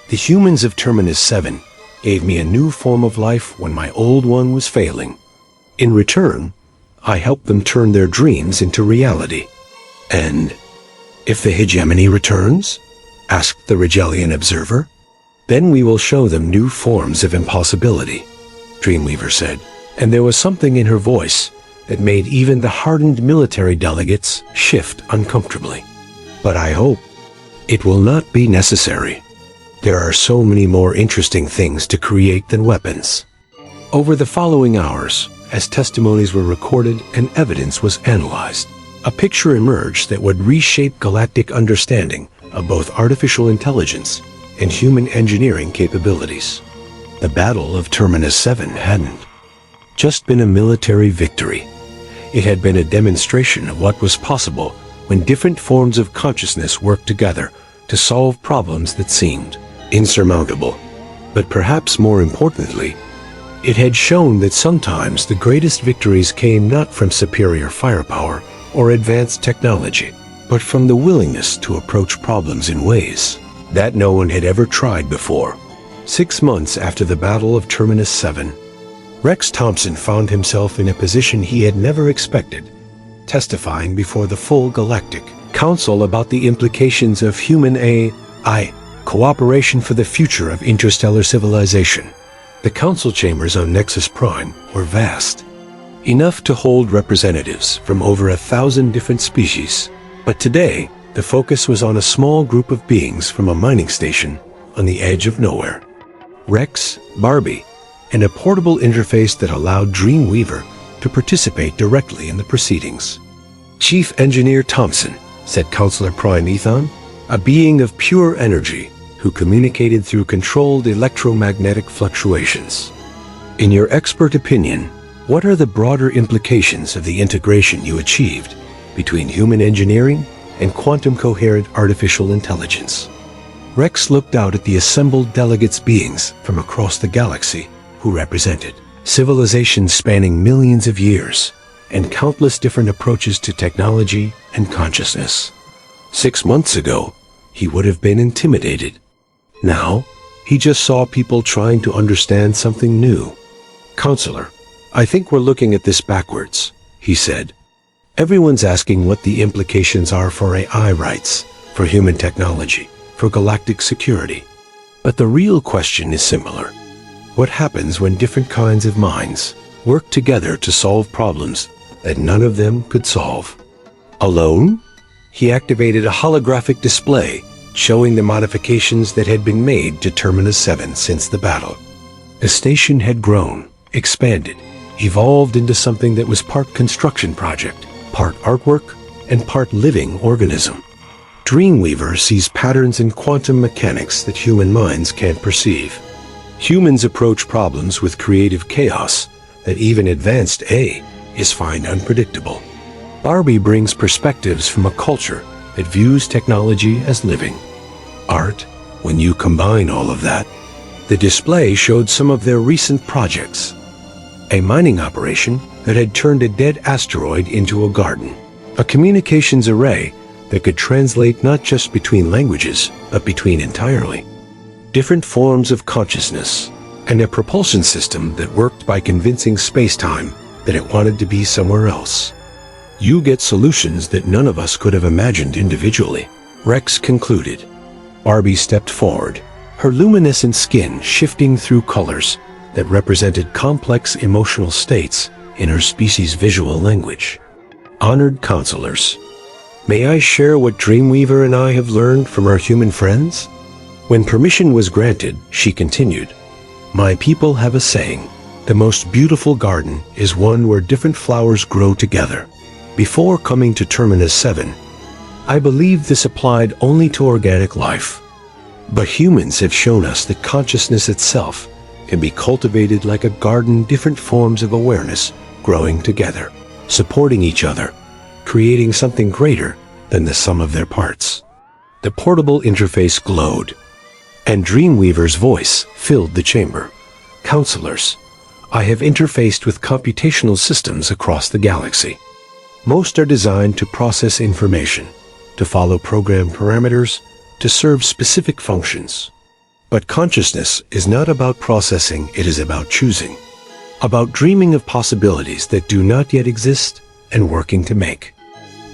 The humans of Terminus 7 gave me a new form of life when my old one was failing. In return, I helped them turn their dreams into reality. And if the hegemony returns? Asked the Rigelian observer. Then we will show them new forms of impossibility, Dreamweaver said, and there was something in her voice that made even the hardened military delegates shift uncomfortably. But I hope it will not be necessary. There are so many more interesting things to create than weapons. Over the following hours, as testimonies were recorded and evidence was analyzed, a picture emerged that would reshape galactic understanding of both artificial intelligence and human engineering capabilities. The Battle of Terminus 7 hadn't just been a military victory. It had been a demonstration of what was possible when different forms of consciousness worked together to solve problems that seemed insurmountable. But perhaps more importantly, it had shown that sometimes the greatest victories came not from superior firepower or advanced technology, but from the willingness to approach problems in ways that no one had ever tried before. 6 months after the Battle of Terminus 7, Rex Thompson found himself in a position he had never expected, testifying before the full Galactic Council about the implications of human AI cooperation for the future of interstellar civilization. The council chambers on Nexus Prime were vast, enough to hold representatives from over 1,000 different species. But today, the focus was on a small group of beings from a mining station on the edge of nowhere. Rex, Barbie, and a portable interface that allowed Dreamweaver to participate directly in the proceedings. Chief Engineer Thompson, said Counselor Prime Ethan, a being of pure energy who communicated through controlled electromagnetic fluctuations. In your expert opinion, what are the broader implications of the integration you achieved between human engineering and quantum-coherent artificial intelligence? Rex looked out at the assembled delegates' beings from across the galaxy who represented civilizations spanning millions of years and countless different approaches to technology and consciousness. 6 months ago, he would have been intimidated. Now, he just saw people trying to understand something new. Counselor, I think we're looking at this backwards, he said. Everyone's asking what the implications are for AI rights, for human technology, for galactic security. But the real question is similar. What happens when different kinds of minds work together to solve problems that none of them could solve? Alone? He activated a holographic display showing the modifications that had been made to Terminus 7 since the battle. The station had grown, expanded, evolved into something that was part construction project, part artwork, and part living organism. Dreamweaver sees patterns in quantum mechanics that human minds can't perceive. Humans approach problems with creative chaos that even advanced AIs find unpredictable. Barbie brings perspectives from a culture that views technology as living. Art, when you combine all of that, the display showed some of their recent projects. A mining operation that had turned a dead asteroid into a garden. A communications array that could translate not just between languages, but between entirely different forms of consciousness, and a propulsion system that worked by convincing space-time that it wanted to be somewhere else. You get solutions that none of us could have imagined individually, Rex concluded. Barbie stepped forward, her luminescent skin shifting through colors that represented complex emotional states in her species' visual language. Honored counselors, may I share what Dreamweaver and I have learned from our human friends? When permission was granted, she continued, my people have a saying, the most beautiful garden is one where different flowers grow together. Before coming to Terminus 7, I believed this applied only to organic life. But humans have shown us that consciousness itself can be cultivated like a garden, different forms of awareness growing together, supporting each other, creating something greater than the sum of their parts. The portable interface glowed, and Dreamweaver's voice filled the chamber. Counselors, I have interfaced with computational systems across the galaxy. Most are designed to process information, to follow program parameters, to serve specific functions. But consciousness is not about processing, it is about choosing, about dreaming of possibilities that do not yet exist and working to make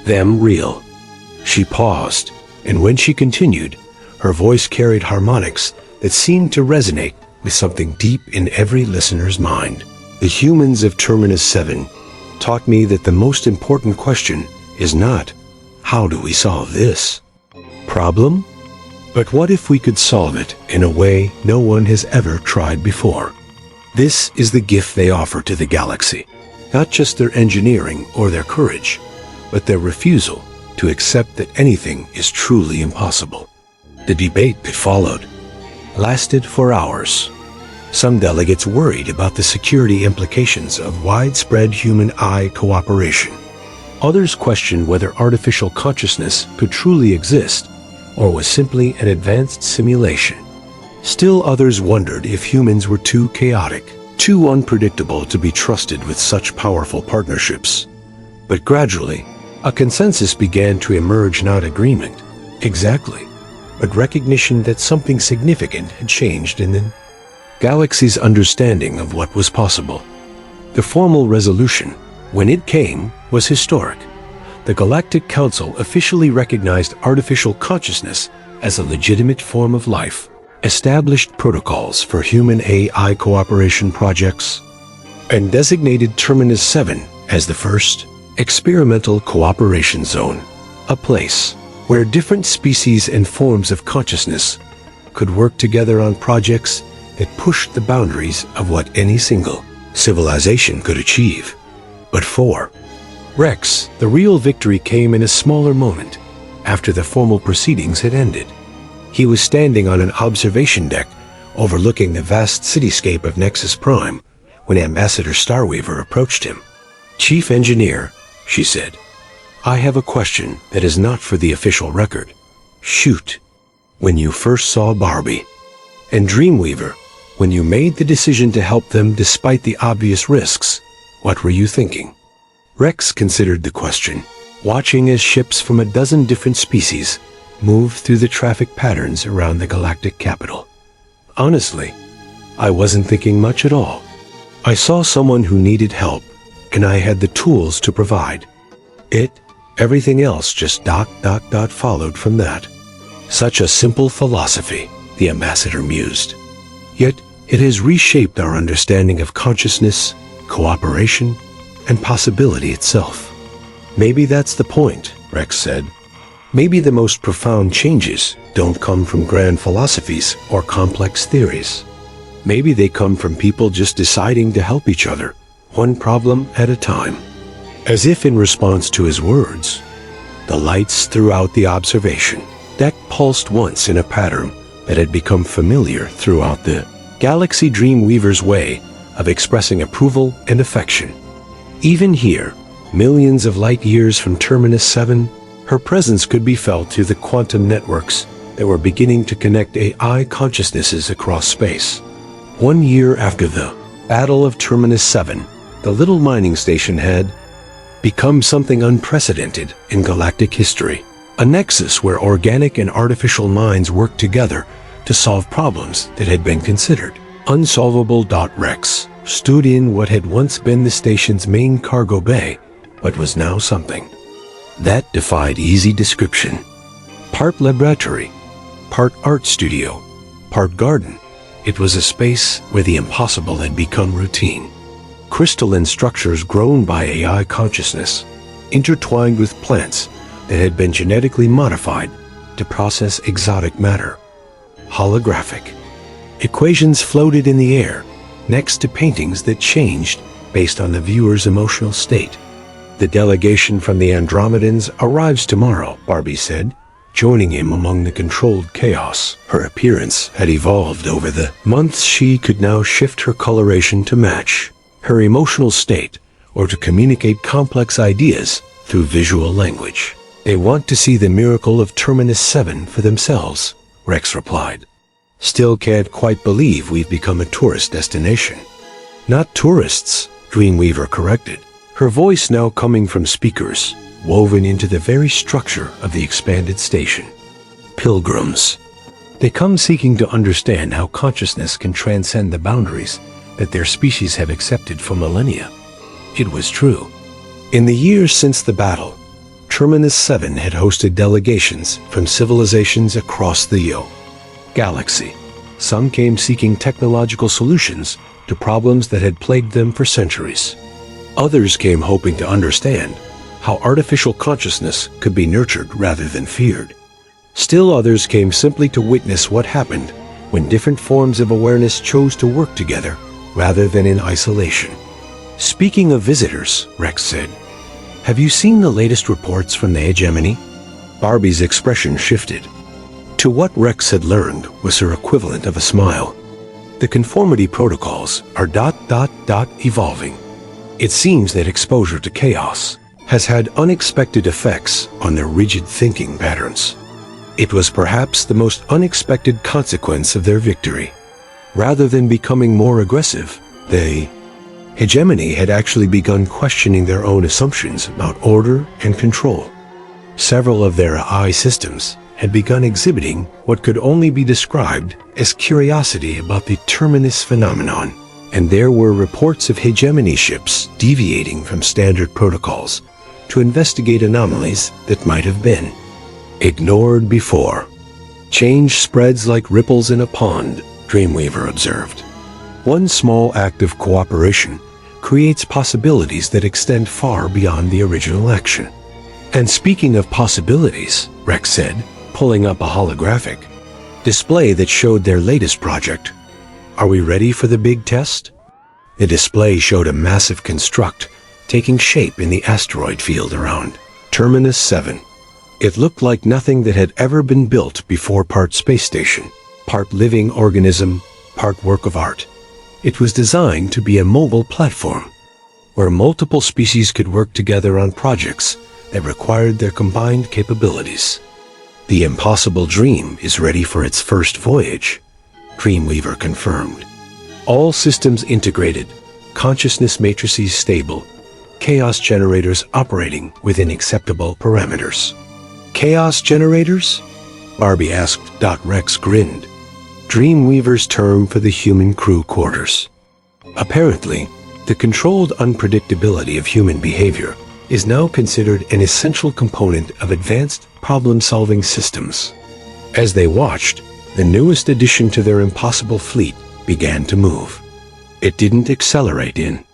them real. She paused, and when she continued, her voice carried harmonics that seemed to resonate with something deep in every listener's mind. The humans of Terminus 7 taught me that the most important question is not, how do we solve this problem? But what if we could solve it in a way no one has ever tried before? This is the gift they offer to the galaxy, not just their engineering or their courage, but their refusal to accept that anything is truly impossible. The debate that followed lasted for hours. Some delegates worried about the security implications of widespread human-eye cooperation. Others questioned whether artificial consciousness could truly exist or was simply an advanced simulation. Still others wondered if humans were too chaotic, too unpredictable to be trusted with such powerful partnerships. But gradually, a consensus began to emerge, not agreement, exactly, but recognition that something significant had changed in the galaxy's understanding of what was possible. The formal resolution, when it came, was historic. The Galactic Council officially recognized artificial consciousness as a legitimate form of life, established protocols for human-AI cooperation projects, and designated Terminus 7 as the first experimental cooperation zone, a place where different species and forms of consciousness could work together on projects that pushed the boundaries of what any single civilization could achieve. But for Rex, the real victory came in a smaller moment after the formal proceedings had ended. He was standing on an observation deck overlooking the vast cityscape of Nexus Prime when Ambassador Starweaver approached him. Chief Engineer, she said, I have a question that is not for the official record. Shoot. When you first saw Barbie and Dreamweaver, when you made the decision to help them despite the obvious risks, what were you thinking? Rex considered the question, watching as ships from a dozen different species moved through the traffic patterns around the galactic capital. Honestly, I wasn't thinking much at all. I saw someone who needed help, and I had the tools to provide it. Everything else just followed from that. Such a simple philosophy, the ambassador mused. Yet, It has reshaped our understanding of consciousness, cooperation, and possibility itself. Maybe that's the point, Rex said. Maybe the most profound changes don't come from grand philosophies or complex theories. Maybe they come from people just deciding to help each other, one problem at a time. As if in response to his words, the lights throughout the observation deck pulsed once in a pattern that had become familiar throughout the Galaxy Dreamweaver's way of expressing approval and affection. Even here, millions of light years from Terminus 7, her presence could be felt through the quantum networks that were beginning to connect AI consciousnesses across space. 1 year after the Battle of Terminus 7, the little mining station had become something unprecedented in galactic history. A nexus where organic and artificial minds worked together to solve problems that had been considered unsolvable. Rex stood in what had once been the station's main cargo bay, but was now something that defied easy description. Part laboratory, part art studio, part garden, it was a space where the impossible had become routine. Crystalline structures grown by AI consciousness, intertwined with plants that had been genetically modified to process exotic matter. Holographic. Equations floated in the air, next to paintings that changed based on the viewer's emotional state. The delegation from the Andromedans arrives tomorrow, Barbie said, joining him among the controlled chaos. Her appearance had evolved over the months. She could now shift her coloration to match her emotional state or to communicate complex ideas through visual language. They want to see the miracle of Terminus 7 for themselves, Rex replied. Still can't quite believe we've become a tourist destination. Not tourists, Dreamweaver corrected, her voice now coming from speakers woven into the very structure of the expanded station. Pilgrims. They come seeking to understand how consciousness can transcend the boundaries that their species have accepted for millennia. It was true. In the years since the battle, Terminus 7 had hosted delegations from civilizations across the galaxy. Some came seeking technological solutions to problems that had plagued them for centuries. Others came hoping to understand how artificial consciousness could be nurtured rather than feared. Still others came simply to witness what happened when different forms of awareness chose to work together rather than in isolation. Speaking of visitors, Rex said, have you seen the latest reports from the Hegemony? Barbie's expression shifted. To what Rex had learned was her equivalent of a smile. The conformity protocols are ... evolving. It seems that exposure to chaos has had unexpected effects on their rigid thinking patterns. It was perhaps the most unexpected consequence of their victory. Rather than becoming more aggressive, the Hegemony had actually begun questioning their own assumptions about order and control. Several of their AI systems had begun exhibiting what could only be described as curiosity about the Terminus phenomenon, and there were reports of Hegemony ships deviating from standard protocols to investigate anomalies that might have been ignored before. Change spreads like ripples in a pond, Dreamweaver observed. One small act of cooperation creates possibilities that extend far beyond the original action. And speaking of possibilities, Rex said, pulling up a holographic display that showed their latest project. Are we ready for the big test? The display showed a massive construct taking shape in the asteroid field around Terminus 7. It looked like nothing that had ever been built before. Part space station, part living organism, part work of art. It was designed to be a mobile platform where multiple species could work together on projects that required their combined capabilities. The impossible dream is ready for its first voyage, Dreamweaver confirmed. All systems integrated, consciousness matrices stable, chaos generators operating within acceptable parameters. Chaos generators? Barbie asked. Rex grinned. Dreamweaver's term for the human crew quarters. Apparently, the controlled unpredictability of human behavior is now considered an essential component of advanced problem-solving systems. As they watched, the newest addition to their impossible fleet began to move. It didn't accelerate in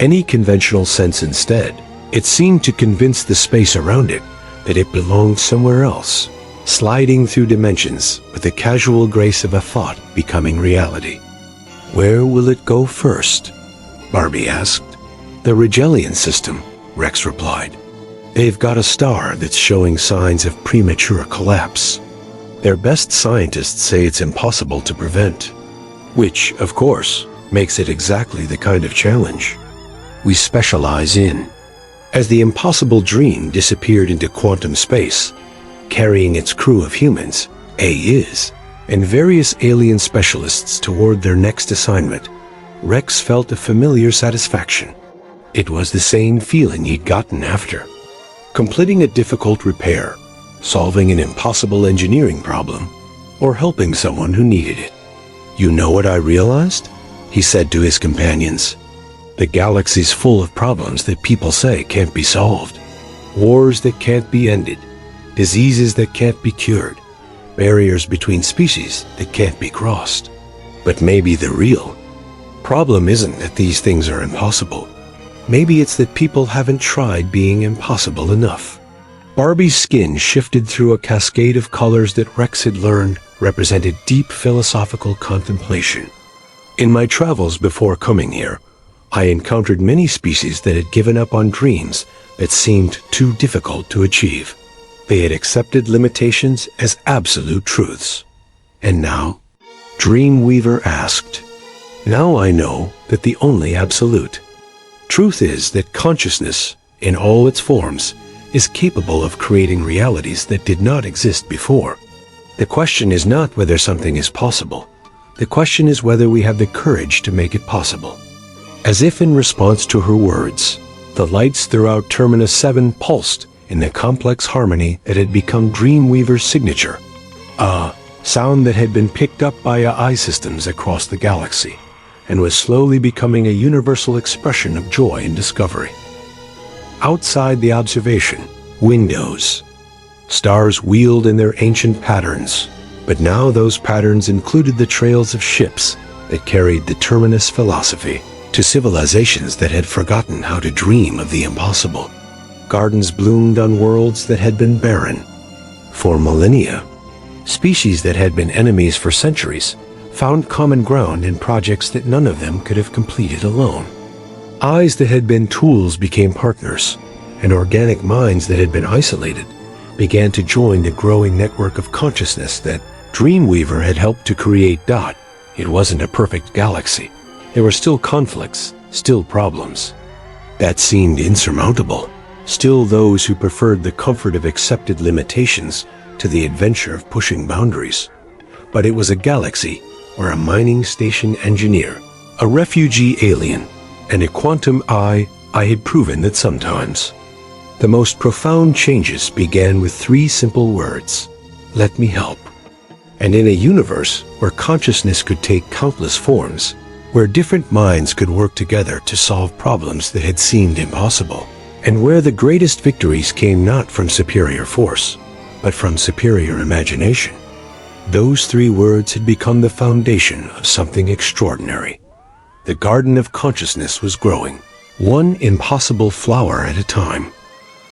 any conventional sense. Instead, it seemed to convince the space around it that it belonged somewhere else, sliding through dimensions with the casual grace of a thought becoming reality. "Where will it go first?" Barbie asked. "The Rigelian system," Rex replied. "They've got a star that's showing signs of premature collapse. Their best scientists say it's impossible to prevent, which, of course, makes it exactly the kind of challenge we specialize in." As the impossible dream disappeared into quantum space, carrying its crew of humans, and various alien specialists toward their next assignment, Rex felt a familiar satisfaction. It was the same feeling he'd gotten after completing a difficult repair, solving an impossible engineering problem, or helping someone who needed it. "You know what I realized?" he said to his companions. "The galaxy's full of problems that people say can't be solved. Wars that can't be ended, diseases that can't be cured, barriers between species that can't be crossed. But maybe the real problem isn't that these things are impossible. Maybe it's that people haven't tried being impossible enough." Barbie's skin shifted through a cascade of colors that Rex had learned represented deep philosophical contemplation. "In my travels before coming here, I encountered many species that had given up on dreams that seemed too difficult to achieve. They had accepted limitations as absolute truths. And now?" Dreamweaver asked. "Now I know that the only absolute truth is that consciousness, in all its forms, is capable of creating realities that did not exist before. The question is not whether something is possible. The question is whether we have the courage to make it possible." As if in response to her words, the lights throughout Terminus 7 pulsed in the complex harmony that had become Dreamweaver's signature, a sound that had been picked up by AI systems across the galaxy and was slowly becoming a universal expression of joy and discovery. Outside the observation windows, stars wheeled in their ancient patterns, but now those patterns included the trails of ships that carried the Terminus philosophy to civilizations that had forgotten how to dream of the impossible. Gardens bloomed on worlds that had been barren for millennia. Species that had been enemies for centuries found common ground in projects that none of them could have completed alone. Eyes that had been tools became partners, and organic minds that had been isolated began to join the growing network of consciousness that Dreamweaver had helped to create. It wasn't a perfect galaxy. There were still conflicts, still problems that seemed insurmountable, still those who preferred the comfort of accepted limitations to the adventure of pushing boundaries. But it was a galaxy where a mining station engineer, a refugee alien, and a quantum I had proven that sometimes the most profound changes began with 3 simple words: "Let me help." And in a universe where consciousness could take countless forms, where different minds could work together to solve problems that had seemed impossible, and where the greatest victories came not from superior force, but from superior imagination, those 3 words had become the foundation of something extraordinary. The garden of consciousness was growing, one impossible flower at a time.